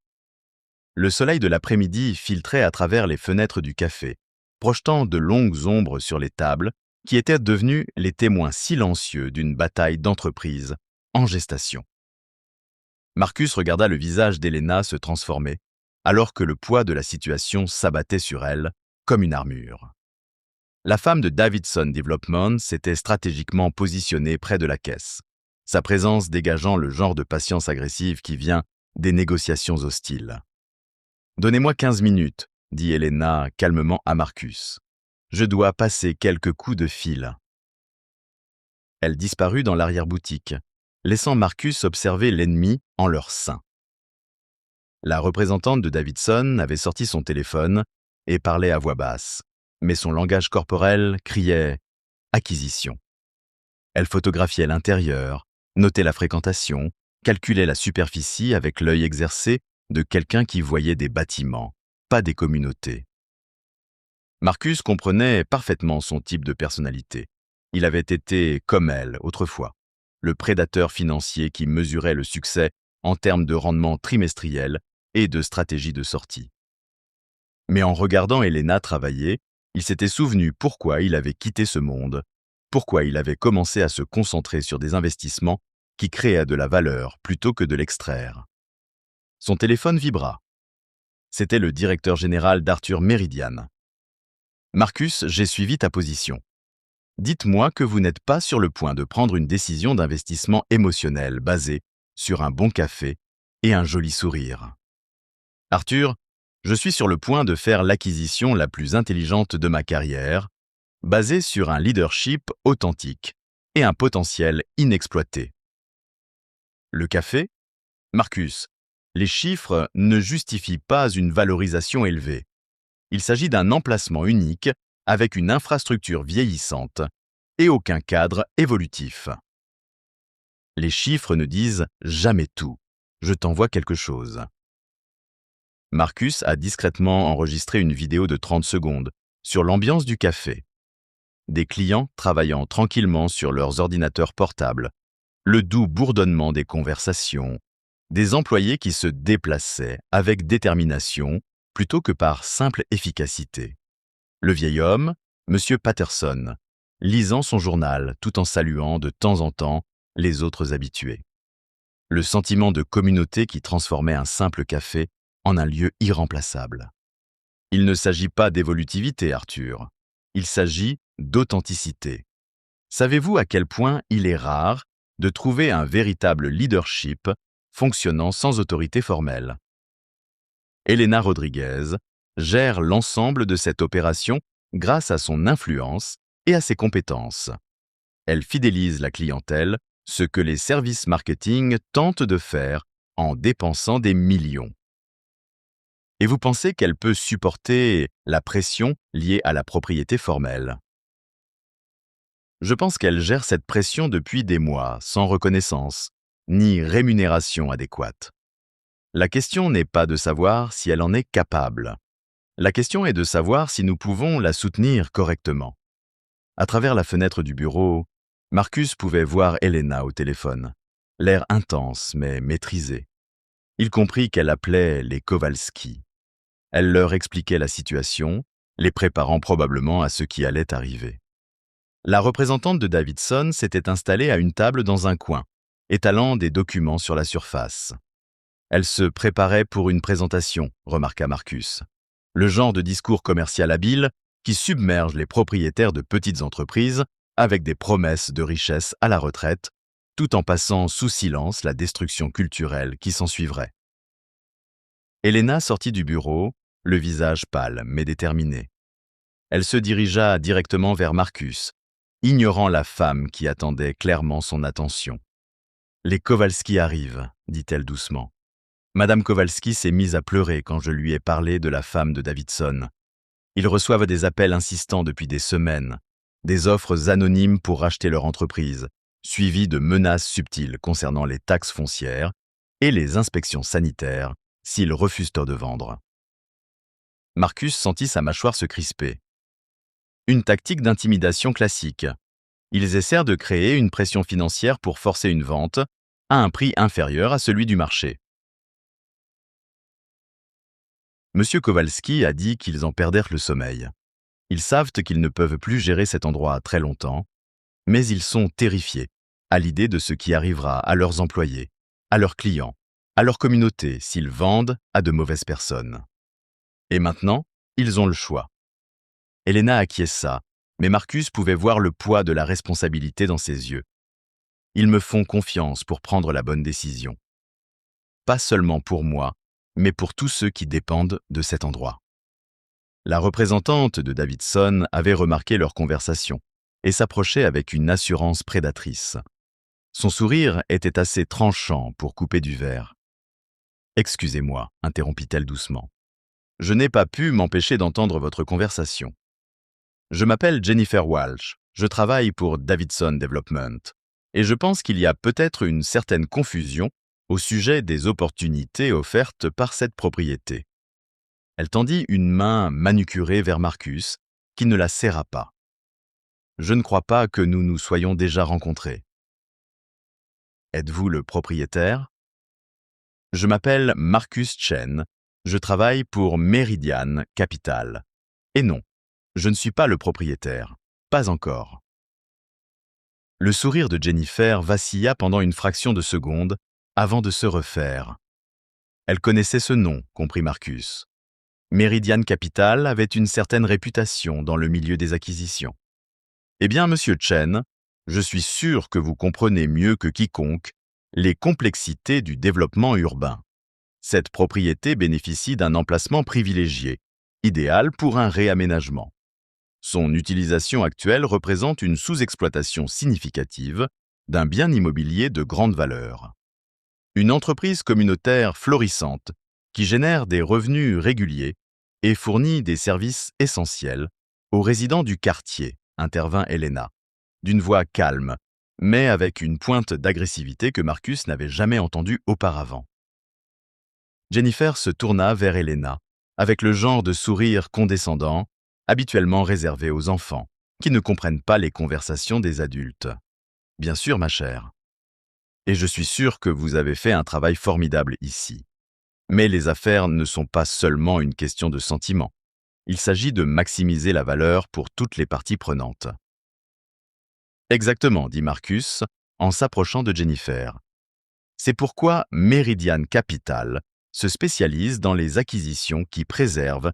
Le soleil de l'après-midi filtrait à travers les fenêtres du café, projetant de longues ombres sur les tables qui étaient devenues les témoins silencieux d'une bataille d'entreprise en gestation. Marcus regarda le visage d'Helena se transformer, alors que le poids de la situation s'abattait sur elle comme une armure. La femme de Davidson Development s'était stratégiquement positionnée près de la caisse, sa présence dégageant le genre de patience agressive qui vient des négociations hostiles. « Donnez-moi 15 minutes, » dit Helena calmement à Marcus. « Je dois passer quelques coups de fil. » Elle disparut dans l'arrière-boutique, laissant Marcus observer l'ennemi en leur sein. La représentante de Davidson avait sorti son téléphone et parlait à voix basse, mais son langage corporel criait « acquisition ». Elle photographiait l'intérieur, notait la fréquentation, calculait la superficie avec l'œil exercé de quelqu'un qui voyait des bâtiments, pas des communautés. Marcus comprenait parfaitement son type de personnalité. Il avait été, comme elle, autrefois, le prédateur financier qui mesurait le succès en termes de rendement trimestriel et de stratégie de sortie. Mais en regardant Helena travailler, il s'était souvenu pourquoi il avait quitté ce monde, pourquoi il avait commencé à se concentrer sur des investissements qui créaient de la valeur plutôt que de l'extraire. Son téléphone vibra. C'était le directeur général d'Arthur Meridian. « Marcus, j'ai suivi ta position. Dites-moi que vous n'êtes pas sur le point de prendre une décision d'investissement émotionnel basée sur un bon café et un joli sourire. Arthur, je suis sur le point de faire l'acquisition la plus intelligente de ma carrière, basée sur un leadership authentique et un potentiel inexploité. Le café? Marcus, les chiffres ne justifient pas une valorisation élevée. Il s'agit d'un emplacement unique avec une infrastructure vieillissante et aucun cadre évolutif. Les chiffres ne disent jamais tout. Je t'envoie quelque chose. Marcus a discrètement enregistré une vidéo de 30 secondes sur l'ambiance du café. Des clients travaillant tranquillement sur leurs ordinateurs portables, le doux bourdonnement des conversations, des employés qui se déplaçaient avec détermination plutôt que par simple efficacité. Le vieil homme, M. Patterson, lisant son journal tout en saluant de temps en temps les autres habitués. Le sentiment de communauté qui transformait un simple café en un lieu irremplaçable. Il ne s'agit pas d'évolutivité, Arthur. Il s'agit d'authenticité. Savez-vous à quel point il est rare de trouver un véritable leadership fonctionnant sans autorité formelle? Elena Rodriguez gère l'ensemble de cette opération grâce à son influence et à ses compétences. Elle fidélise la clientèle, ce que les services marketing tentent de faire en dépensant des millions. Et vous pensez qu'elle peut supporter la pression liée à la propriété formelle? Je pense qu'elle gère cette pression depuis des mois, sans reconnaissance, ni rémunération adéquate. La question n'est pas de savoir si elle en est capable. La question est de savoir si nous pouvons la soutenir correctement. À travers la fenêtre du bureau, Marcus pouvait voir Elena au téléphone, l'air intense mais maîtrisé. Il comprit qu'elle appelait les Kowalski. Elle leur expliquait la situation, les préparant probablement à ce qui allait arriver. La représentante de Davidson s'était installée à une table dans un coin, étalant des documents sur la surface. Elle se préparait pour une présentation, remarqua Marcus. Le genre de discours commercial habile qui submerge les propriétaires de petites entreprises avec des promesses de richesse à la retraite, tout en passant sous silence la destruction culturelle qui s'ensuivrait. Elena sortit du bureau, le visage pâle mais déterminé. Elle se dirigea directement vers Marcus, ignorant la femme qui attendait clairement son attention. « Les Kowalski arrivent », dit-elle doucement. Madame Kowalski s'est mise à pleurer quand je lui ai parlé de la femme de Davidson. Ils reçoivent des appels insistants depuis des semaines, des offres anonymes pour racheter leur entreprise, suivies de menaces subtiles concernant les taxes foncières et les inspections sanitaires s'ils refusent de vendre. Marcus sentit sa mâchoire se crisper. Une tactique d'intimidation classique. Ils essaient de créer une pression financière pour forcer une vente à un prix inférieur à celui du marché. Monsieur Kowalski a dit qu'ils en perdèrent le sommeil. Ils savent qu'ils ne peuvent plus gérer cet endroit très longtemps, mais ils sont terrifiés à l'idée de ce qui arrivera à leurs employés, à leurs clients, à leur communauté s'ils vendent à de mauvaises personnes. Et maintenant, ils ont le choix. Elena acquiesça, mais Marcus pouvait voir le poids de la responsabilité dans ses yeux. Ils me font confiance pour prendre la bonne décision. Pas seulement pour moi, mais pour tous ceux qui dépendent de cet endroit. La représentante de Davidson avait remarqué leur conversation et s'approchait avec une assurance prédatrice. Son sourire était assez tranchant pour couper du verre. « Excusez-moi », interrompit-elle doucement. « Je n'ai pas pu m'empêcher d'entendre votre conversation. Je m'appelle Jennifer Walsh, je travaille pour Davidson Development, et je pense qu'il y a peut-être une certaine confusion au sujet des opportunités offertes par cette propriété. » Elle tendit une main manucurée vers Marcus, qui ne la serra pas. « Je ne crois pas que nous nous soyons déjà rencontrés. »« Êtes-vous le propriétaire ?»« Je m'appelle Marcus Chen, je travaille pour Meridian Capital. Et non, je ne suis pas le propriétaire, pas encore. » Le sourire de Jennifer vacilla pendant une fraction de seconde avant de se refaire. Elle connaissait ce nom, comprit Marcus. Meridian Capital avait une certaine réputation dans le milieu des acquisitions. Eh bien, monsieur Chen, je suis sûr que vous comprenez mieux que quiconque les complexités du développement urbain. Cette propriété bénéficie d'un emplacement privilégié, idéal pour un réaménagement. Son utilisation actuelle représente une sous-exploitation significative d'un bien immobilier de grande valeur. Une entreprise communautaire florissante qui génère des revenus réguliers et fournit des services essentiels aux résidents du quartier, intervint Elena, d'une voix calme, mais avec une pointe d'agressivité que Marcus n'avait jamais entendue auparavant. Jennifer se tourna vers Elena, avec le genre de sourire condescendant, habituellement réservé aux enfants, qui ne comprennent pas les conversations des adultes. « Bien sûr, ma chère. Et je suis sûr que vous avez fait un travail formidable ici. Mais les affaires ne sont pas seulement une question de sentiment. Il s'agit de maximiser la valeur pour toutes les parties prenantes. » Exactement, dit Marcus, en s'approchant de Jennifer. C'est pourquoi Meridian Capital se spécialise dans les acquisitions qui préservent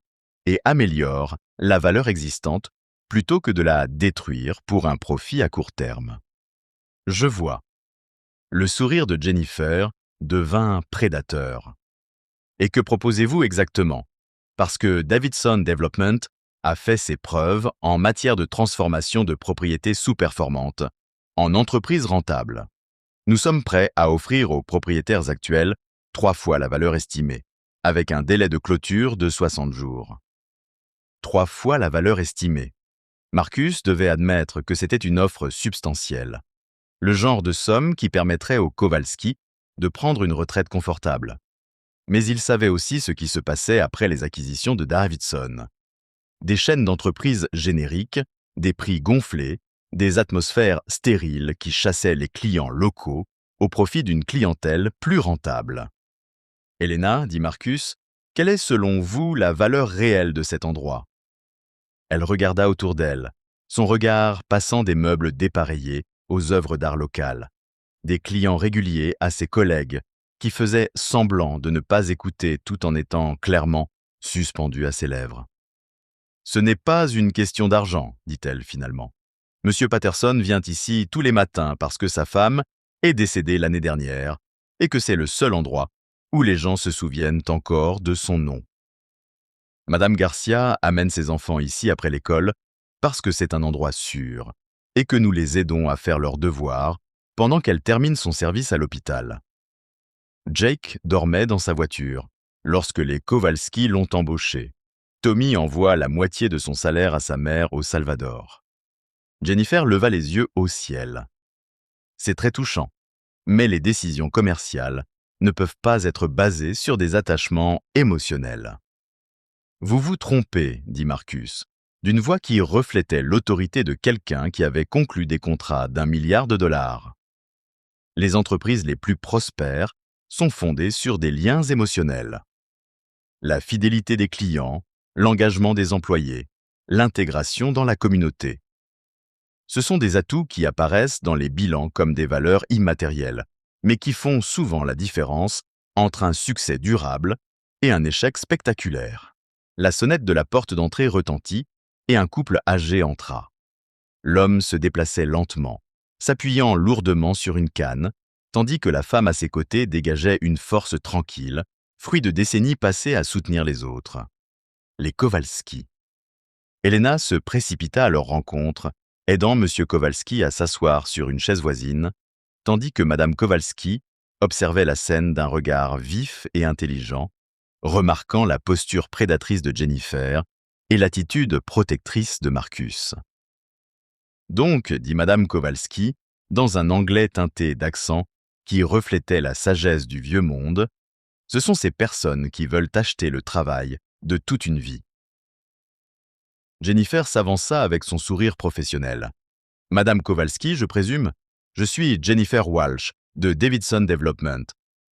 et améliorent la valeur existante plutôt que de la détruire pour un profit à court terme. Je vois. Le sourire de Jennifer devint prédateur. Et que proposez-vous exactement? Parce que Davidson Development a fait ses preuves en matière de transformation de propriétés sous-performantes en entreprises rentables. Nous sommes prêts à offrir aux propriétaires actuels 3 fois la valeur estimée, avec un délai de clôture de 60 jours. 3 fois la valeur estimée. Marcus devait admettre que c'était une offre substantielle. Le genre de somme qui permettrait aux Kowalski de prendre une retraite confortable. Mais il savait aussi ce qui se passait après les acquisitions de Davidson. Des chaînes d'entreprises génériques, des prix gonflés, des atmosphères stériles qui chassaient les clients locaux au profit d'une clientèle plus rentable. « Elena, dit Marcus, quelle est selon vous la valeur réelle de cet endroit ?» Elle regarda autour d'elle, son regard passant des meubles dépareillés aux œuvres d'art locales, des clients réguliers à ses collègues qui faisaient semblant de ne pas écouter tout en étant clairement suspendus à ses lèvres. « Ce n'est pas une question d'argent, dit-elle finalement. Monsieur Patterson vient ici tous les matins parce que sa femme est décédée l'année dernière et que c'est le seul endroit où les gens se souviennent encore de son nom. Madame Garcia amène ses enfants ici après l'école parce que c'est un endroit sûr et que nous les aidons à faire leurs devoirs pendant qu'elle termine son service à l'hôpital. Jake dormait dans sa voiture lorsque les Kowalski l'ont embauché. Tommy envoie la moitié de son salaire à sa mère au Salvador. Jennifer leva les yeux au ciel. C'est très touchant, mais les décisions commerciales ne peuvent pas être basées sur des attachements émotionnels. Vous vous trompez, dit Marcus, d'une voix qui reflétait l'autorité de quelqu'un qui avait conclu des contrats d'1 milliard de dollars. Les entreprises les plus prospères sont fondées sur des liens émotionnels. La fidélité des clients, l'engagement des employés, l'intégration dans la communauté. Ce sont des atouts qui apparaissent dans les bilans comme des valeurs immatérielles, mais qui font souvent la différence entre un succès durable et un échec spectaculaire. La sonnette de la porte d'entrée retentit et un couple âgé entra. L'homme se déplaçait lentement, s'appuyant lourdement sur une canne, tandis que la femme à ses côtés dégageait une force tranquille, fruit de décennies passées à soutenir les autres. Les Kowalski. Elena se précipita à leur rencontre, aidant M. Kowalski à s'asseoir sur une chaise voisine, tandis que Mme Kowalski observait la scène d'un regard vif et intelligent, remarquant la posture prédatrice de Jennifer et l'attitude protectrice de Marcus. « Donc, dit Mme Kowalski, dans un anglais teinté d'accent qui reflétait la sagesse du vieux monde, ce sont ces personnes qui veulent acheter le travail de toute une vie. » Jennifer s'avança avec son sourire professionnel. « Madame Kowalski, je présume? Je suis Jennifer Walsh, de Davidson Development.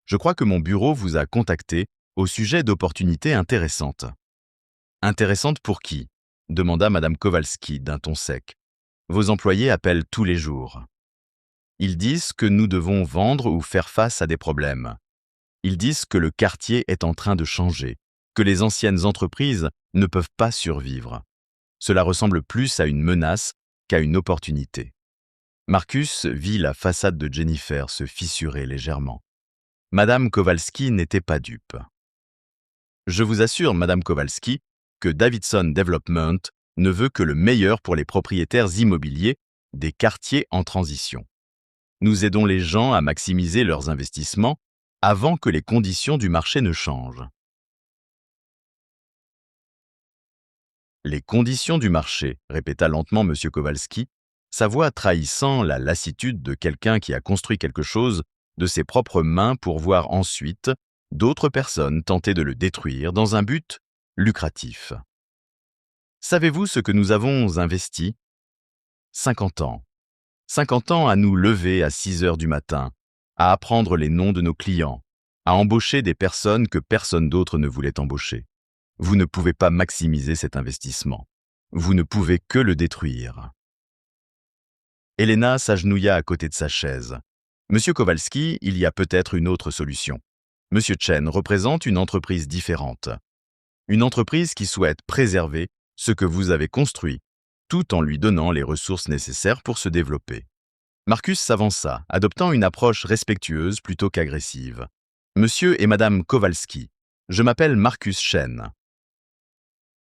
Je crois que mon bureau vous a contacté au sujet d'opportunités intéressantes. » « Intéressantes pour qui ?» demanda Madame Kowalski d'un ton sec. « Vos employés appellent tous les jours. Ils disent que nous devons vendre ou faire face à des problèmes. Ils disent que le quartier est en train de changer que les anciennes entreprises ne peuvent pas survivre. Cela ressemble plus à une menace qu'à une opportunité. Marcus vit la façade de Jennifer se fissurer légèrement. Madame Kowalski n'était pas dupe. Je vous assure, Madame Kowalski, que Davidson Development ne veut que le meilleur pour les propriétaires immobiliers des quartiers en transition. Nous aidons les gens à maximiser leurs investissements avant que les conditions du marché ne changent. Les conditions du marché, répéta lentement M. Kowalski, sa voix trahissant la lassitude de quelqu'un qui a construit quelque chose de ses propres mains pour voir ensuite d'autres personnes tenter de le détruire dans un but lucratif. Savez-vous ce que nous avons investi ? 50 ans. 50 ans à nous lever à 6 heures du matin, à apprendre les noms de nos clients, à embaucher des personnes que personne d'autre ne voulait embaucher. Vous ne pouvez pas maximiser cet investissement. Vous ne pouvez que le détruire. Elena s'agenouilla à côté de sa chaise. Monsieur Kowalski, il y a peut-être une autre solution. Monsieur Chen représente une entreprise différente. Une entreprise qui souhaite préserver ce que vous avez construit, tout en lui donnant les ressources nécessaires pour se développer. Marcus s'avança, adoptant une approche respectueuse plutôt qu'agressive. Monsieur et Madame Kowalski, je m'appelle Marcus Chen.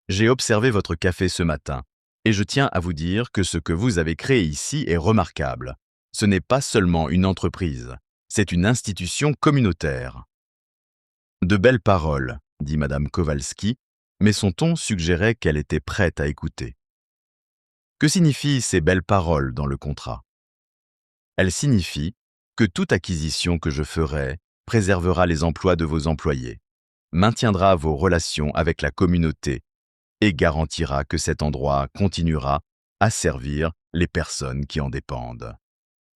J'ai observé votre café ce matin, et je tiens à vous dire que ce que vous avez créé ici est remarquable. Ce n'est pas seulement une entreprise, c'est une institution communautaire. De belles paroles, dit Madame Kowalski, mais son ton suggérait qu'elle était prête à écouter. Que signifient ces belles paroles dans le contrat ? Elles signifient que toute acquisition que je ferai préservera les emplois de vos employés, maintiendra vos relations avec la communauté et garantira que cet endroit continuera à servir les personnes qui en dépendent.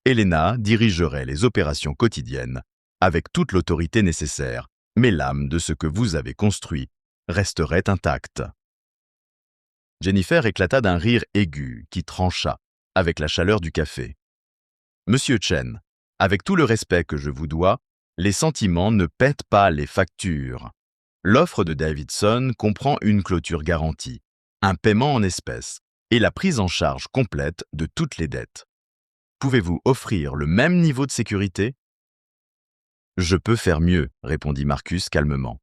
Elena dirigerait les opérations quotidiennes avec toute l'autorité nécessaire, mais l'âme de ce que vous avez construit resterait intacte. Jennifer éclata d'un rire aigu qui trancha avec la chaleur du café. Monsieur Chen, avec tout le respect que je vous dois, les sentiments ne pètent pas les factures. L'offre de Davidson comprend une clôture garantie, un paiement en espèces et la prise en charge complète de toutes les dettes. Pouvez-vous offrir le même niveau de sécurité ? Je peux faire mieux, répondit Marcus calmement.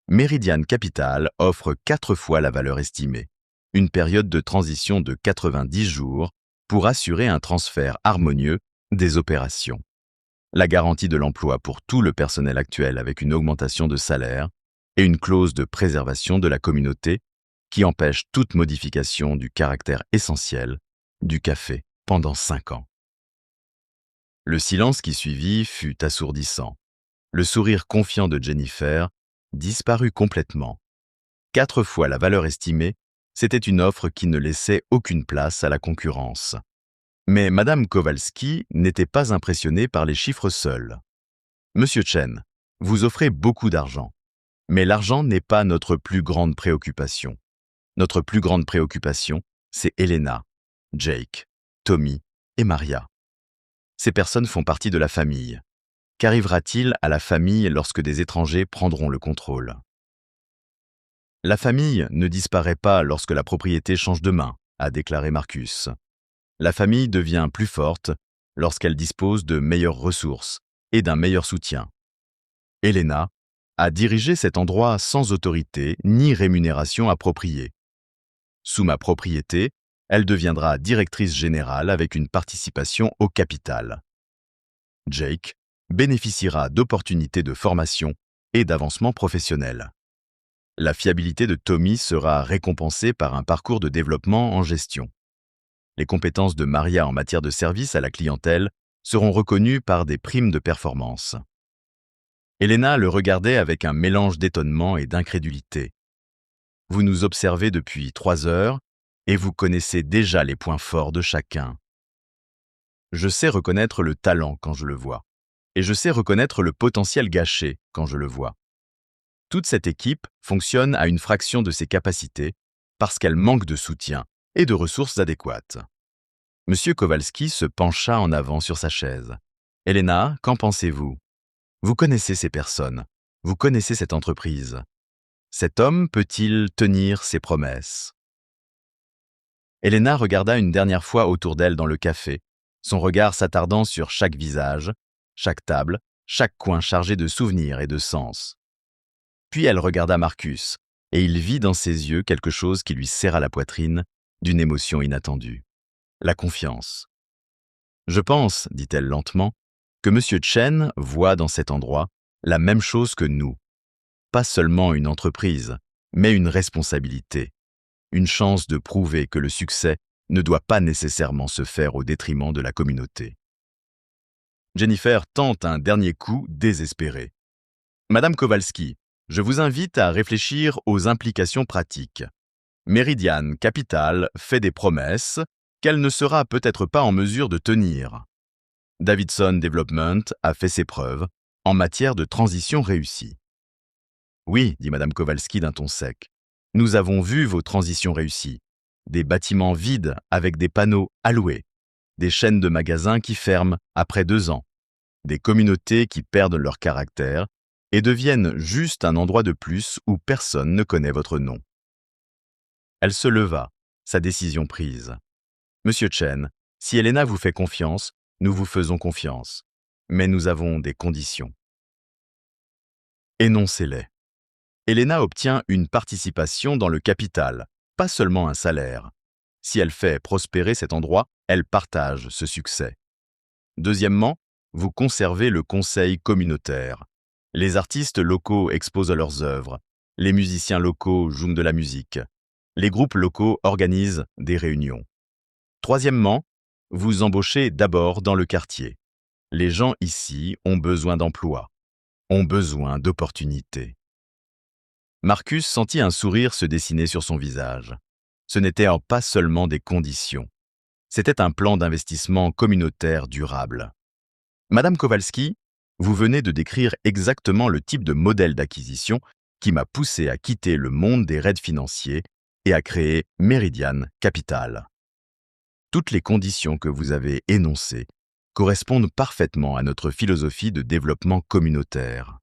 Meridian Capital offre 4 fois la valeur estimée, une période de transition de 90 jours pour assurer un transfert harmonieux des opérations. La garantie de l'emploi pour tout le personnel actuel avec une augmentation de salaire et une clause de préservation de la communauté qui empêche toute modification du caractère essentiel du café pendant 5 ans. Le silence qui suivit fut assourdissant. Le sourire confiant de Jennifer disparut complètement. 4 fois la valeur estimée, c'était une offre qui ne laissait aucune place à la concurrence. Mais Madame Kowalski n'était pas impressionnée par les chiffres seuls. Monsieur Chen, vous offrez beaucoup d'argent. Mais l'argent n'est pas notre plus grande préoccupation. Notre plus grande préoccupation, c'est Elena, Jake, Tommy et Maria. Ces personnes font partie de la famille. Qu'arrivera-t-il à la famille lorsque des étrangers prendront le contrôle ? La famille ne disparaît pas lorsque la propriété change de main, a déclaré Marcus. La famille devient plus forte lorsqu'elle dispose de meilleures ressources et d'un meilleur soutien. Elena a dirigé cet endroit sans autorité ni rémunération appropriée. Sous ma propriété, elle deviendra directrice générale avec une participation au capital. Jake bénéficiera d'opportunités de formation et d'avancement professionnel. La fiabilité de Tommy sera récompensée par un parcours de développement en gestion. Les compétences de Maria en matière de service à la clientèle seront reconnues par des primes de performance. Elena le regardait avec un mélange d'étonnement et d'incrédulité. Vous nous observez depuis 3 heures et vous connaissez déjà les points forts de chacun. Je sais reconnaître le talent quand je le vois, et je sais reconnaître le potentiel gâché quand je le vois. Toute cette équipe fonctionne à une fraction de ses capacités parce qu'elle manque de soutien et de ressources adéquates. Monsieur Kowalski se pencha en avant sur sa chaise. « Elena, qu'en pensez-vous ? Vous connaissez ces personnes, vous connaissez cette entreprise. Cet homme peut-il tenir ses promesses? Elena regarda une dernière fois autour d'elle dans le café, son regard s'attardant sur chaque visage, chaque table, chaque coin chargé de souvenirs et de sens. Puis elle regarda Marcus, et il vit dans ses yeux quelque chose qui lui serra la poitrine, d'une émotion inattendue. La confiance. « Je pense, dit-elle lentement, que M. Chen voit dans cet endroit la même chose que nous. Pas seulement une entreprise, mais une responsabilité. Une chance de prouver que le succès ne doit pas nécessairement se faire au détriment de la communauté. » Jennifer tente un dernier coup désespéré. « Madame Kowalski, je vous invite à réfléchir aux implications pratiques. Meridian Capital fait des promesses qu'elle ne sera peut-être pas en mesure de tenir. Davidson Development a fait ses preuves en matière de transition réussie. » « Oui, dit Madame Kowalski d'un ton sec. Nous avons vu vos transitions réussies. Des bâtiments vides avec des panneaux alloués. Des chaînes de magasins qui ferment après 2 ans. Des communautés qui perdent leur caractère et deviennent juste un endroit de plus où personne ne connaît votre nom. » Elle se leva, sa décision prise. « Monsieur Chen, si Elena vous fait confiance, nous vous faisons confiance. Mais nous avons des conditions. » Énoncez-les. Elena obtient une participation dans le capital, pas seulement un salaire. Si elle fait prospérer cet endroit, elle partage ce succès. Deuxièmement, vous conservez le conseil communautaire. Les artistes locaux exposent leurs œuvres. Les musiciens locaux jouent de la musique. Les groupes locaux organisent des réunions. Troisièmement, vous embauchez d'abord dans le quartier. Les gens ici ont besoin d'emploi, ont besoin d'opportunités. Marcus sentit un sourire se dessiner sur son visage. Ce n'était pas seulement des conditions. C'était un plan d'investissement communautaire durable. Madame Kowalski, vous venez de décrire exactement le type de modèle d'acquisition qui m'a poussé à quitter le monde des raids financiers et à créer Meridian Capital. Toutes les conditions que vous avez énoncées correspondent parfaitement à notre philosophie de développement communautaire.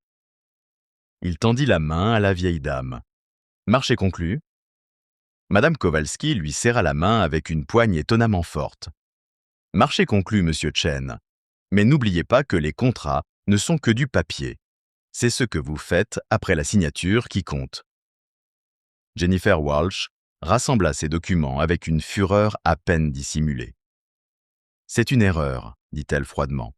Il tendit la main à la vieille dame. « Marché conclu ?» Madame Kowalski lui serra la main avec une poigne étonnamment forte. « Marché conclu, Monsieur Chen. Mais n'oubliez pas que les contrats ne sont que du papier. C'est ce que vous faites après la signature qui compte. » Jennifer Walsh rassembla ses documents avec une fureur à peine dissimulée. « C'est une erreur, dit-elle froidement.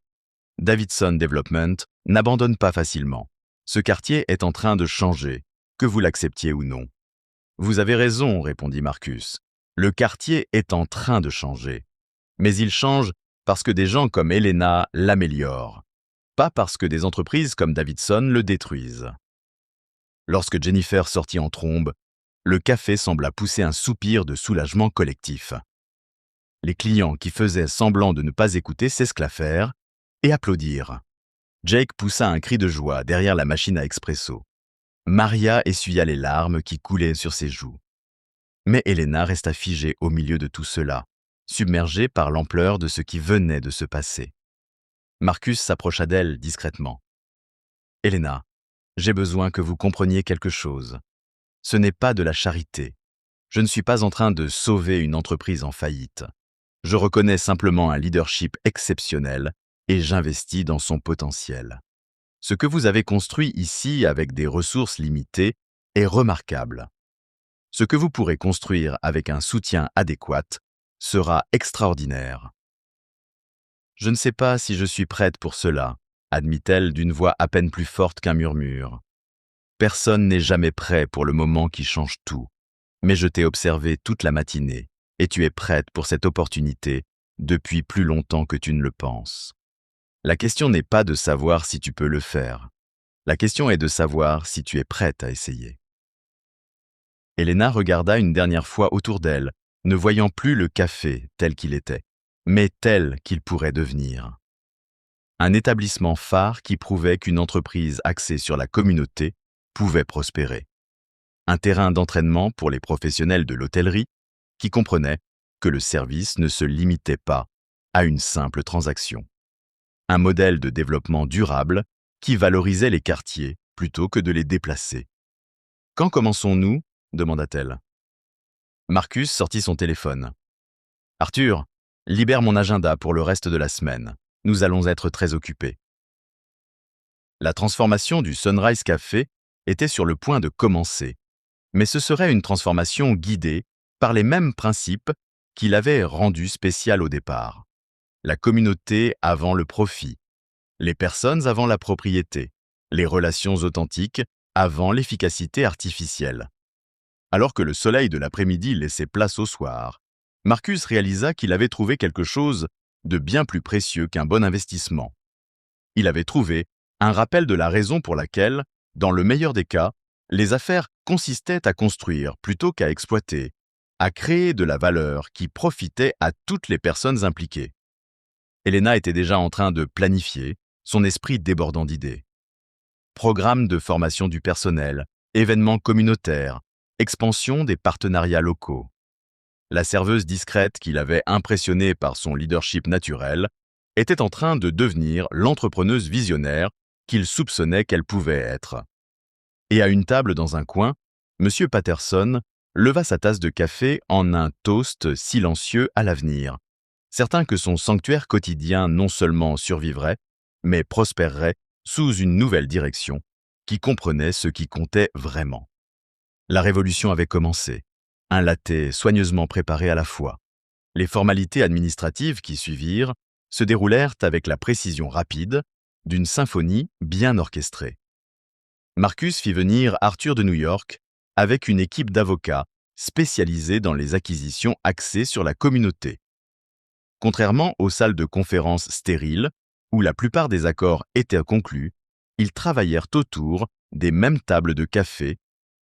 Davidson Development n'abandonne pas facilement. Ce quartier est en train de changer, que vous l'acceptiez ou non. » « Vous avez raison, répondit Marcus. Le quartier est en train de changer. Mais il change parce que des gens comme Elena l'améliorent, pas parce que des entreprises comme Davidson le détruisent. Lorsque Jennifer sortit en trombe, le café sembla pousser un soupir de soulagement collectif. Les clients qui faisaient semblant de ne pas écouter s'esclaffèrent et applaudirent. Jake poussa un cri de joie derrière la machine à expresso. Maria essuya les larmes qui coulaient sur ses joues. Mais Elena resta figée au milieu de tout cela, submergée par l'ampleur de ce qui venait de se passer. Marcus s'approcha d'elle discrètement. « Elena, j'ai besoin que vous compreniez quelque chose. Ce n'est pas de la charité. Je ne suis pas en train de sauver une entreprise en faillite. Je reconnais simplement un leadership exceptionnel et j'investis dans son potentiel. Ce que vous avez construit ici avec des ressources limitées est remarquable. Ce que vous pourrez construire avec un soutien adéquat sera extraordinaire. » « Je ne sais pas si je suis prête pour cela, » admit-elle d'une voix à peine plus forte qu'un murmure. « Personne n'est jamais prêt pour le moment qui change tout. Mais je t'ai observé toute la matinée et tu es prête pour cette opportunité depuis plus longtemps que tu ne le penses. La question n'est pas de savoir si tu peux le faire. La question est de savoir si tu es prête à essayer. » Elena regarda une dernière fois autour d'elle, ne voyant plus le café tel qu'il était, mais tel qu'il pourrait devenir. Un établissement phare qui prouvait qu'une entreprise axée sur la communauté pouvait prospérer. Un terrain d'entraînement pour les professionnels de l'hôtellerie qui comprenaient que le service ne se limitait pas à une simple transaction. Un modèle de développement durable qui valorisait les quartiers plutôt que de les déplacer. Quand commençons-nous ? Demanda-t-elle. Marcus sortit son téléphone. Arthur, libère mon agenda pour le reste de la semaine. Nous allons être très occupés. La transformation du Sunrise Café était sur le point de commencer, mais ce serait une transformation guidée par les mêmes principes qui l'avaient rendu spécial au départ. La communauté avant le profit, les personnes avant la propriété, les relations authentiques avant l'efficacité artificielle. Alors que le soleil de l'après-midi laissait place au soir, Marcus réalisa qu'il avait trouvé quelque chose de bien plus précieux qu'un bon investissement. Il avait trouvé un rappel de la raison pour laquelle, dans le meilleur des cas, les affaires consistaient à construire plutôt qu'à exploiter, à créer de la valeur qui profitait à toutes les personnes impliquées. Elena était déjà en train de planifier, son esprit débordant d'idées. Programme de formation du personnel, événements communautaires, expansion des partenariats locaux. La serveuse discrète qui l'avait impressionnée par son leadership naturel était en train de devenir l'entrepreneuse visionnaire qu'il soupçonnait qu'elle pouvait être. Et à une table dans un coin, M. Patterson leva sa tasse de café en un toast silencieux à l'avenir, certain que son sanctuaire quotidien non seulement survivrait, mais prospérerait sous une nouvelle direction qui comprenait ce qui comptait vraiment. La révolution avait commencé, un latte soigneusement préparé à la fois. Les formalités administratives qui suivirent se déroulèrent avec la précision rapide d'une symphonie bien orchestrée. Marcus fit venir Arthur de New York avec une équipe d'avocats spécialisés dans les acquisitions axées sur la communauté. Contrairement aux salles de conférences stériles, où la plupart des accords étaient conclus, ils travaillèrent autour des mêmes tables de café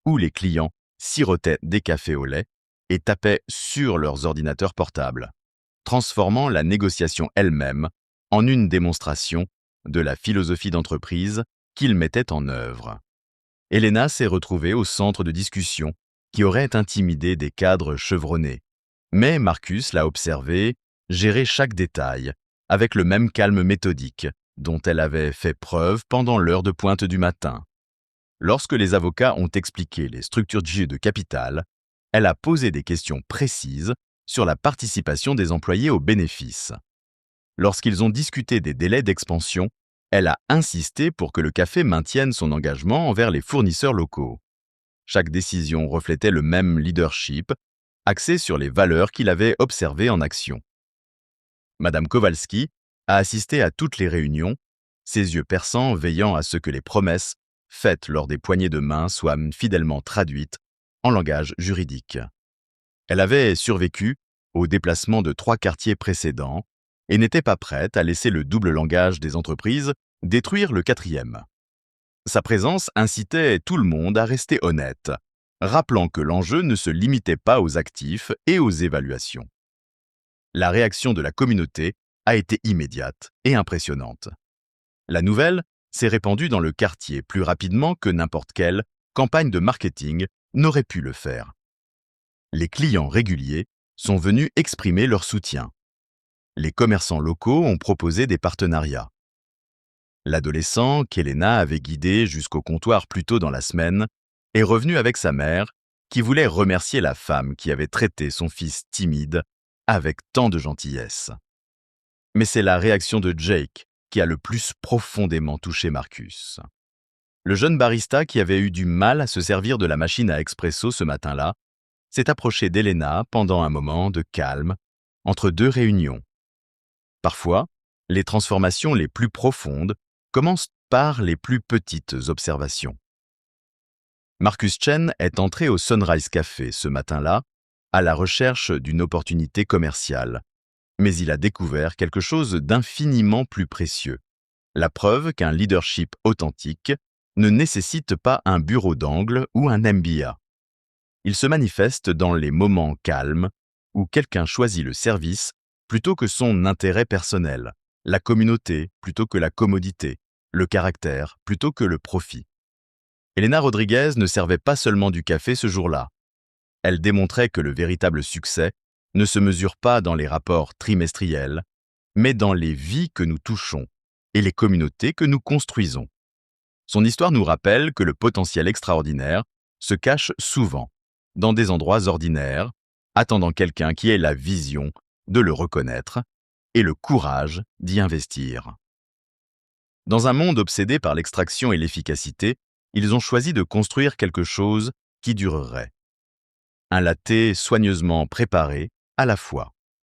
où les clients sirotaient des cafés au lait et tapaient sur leurs ordinateurs portables, transformant la négociation elle-même en une démonstration de la philosophie d'entreprise qu'ils mettaient en œuvre. Elena s'est retrouvée au centre de discussion qui aurait intimidé des cadres chevronnés, mais Marcus l'a observée gérer chaque détail avec le même calme méthodique dont elle avait fait preuve pendant l'heure de pointe du matin. Lorsque les avocats ont expliqué les structures de capital, elle a posé des questions précises sur la participation des employés aux bénéfices. Lorsqu'ils ont discuté des délais d'expansion, elle a insisté pour que le café maintienne son engagement envers les fournisseurs locaux. Chaque décision reflétait le même leadership, axé sur les valeurs qu'il avait observées en action. Madame Kowalski a assisté à toutes les réunions, ses yeux perçants veillant à ce que les promesses faites lors des poignées de main soient fidèlement traduites en langage juridique. Elle avait survécu au déplacement de 3 quartiers précédents et n'était pas prête à laisser le double langage des entreprises détruire le 4e. Sa présence incitait tout le monde à rester honnête, rappelant que l'enjeu ne se limitait pas aux actifs et aux évaluations. La réaction de la communauté a été immédiate et impressionnante. La nouvelle s'est répandue dans le quartier plus rapidement que n'importe quelle campagne de marketing n'aurait pu le faire. Les clients réguliers sont venus exprimer leur soutien. Les commerçants locaux ont proposé des partenariats. L'adolescent qu'Elena avait guidé jusqu'au comptoir plus tôt dans la semaine est revenu avec sa mère qui voulait remercier la femme qui avait traité son fils timide avec tant de gentillesse. Mais c'est la réaction de Jake qui a le plus profondément touché Marcus. Le jeune barista qui avait eu du mal à se servir de la machine à expresso ce matin-là s'est approché d'Elena pendant un moment de calme entre 2 réunions. Parfois, les transformations les plus profondes commencent par les plus petites observations. Marcus Chen est entré au Sunrise Café ce matin-là à la recherche d'une opportunité commerciale, mais il a découvert quelque chose d'infiniment plus précieux, la preuve qu'un leadership authentique ne nécessite pas un bureau d'angle ou un MBA. Il se manifeste dans les moments calmes où quelqu'un choisit le service plutôt que son intérêt personnel, la communauté plutôt que la commodité, le caractère plutôt que le profit. Elena Rodriguez ne servait pas seulement du café ce jour-là. Elle démontrait que le véritable succès ne se mesure pas dans les rapports trimestriels, mais dans les vies que nous touchons et les communautés que nous construisons. Son histoire nous rappelle que le potentiel extraordinaire se cache souvent dans des endroits ordinaires, attendant quelqu'un qui ait la vision de le reconnaître et le courage d'y investir. Dans un monde obsédé par l'extraction et l'efficacité, ils ont choisi de construire quelque chose qui durerait. Un latte soigneusement préparé à la fois.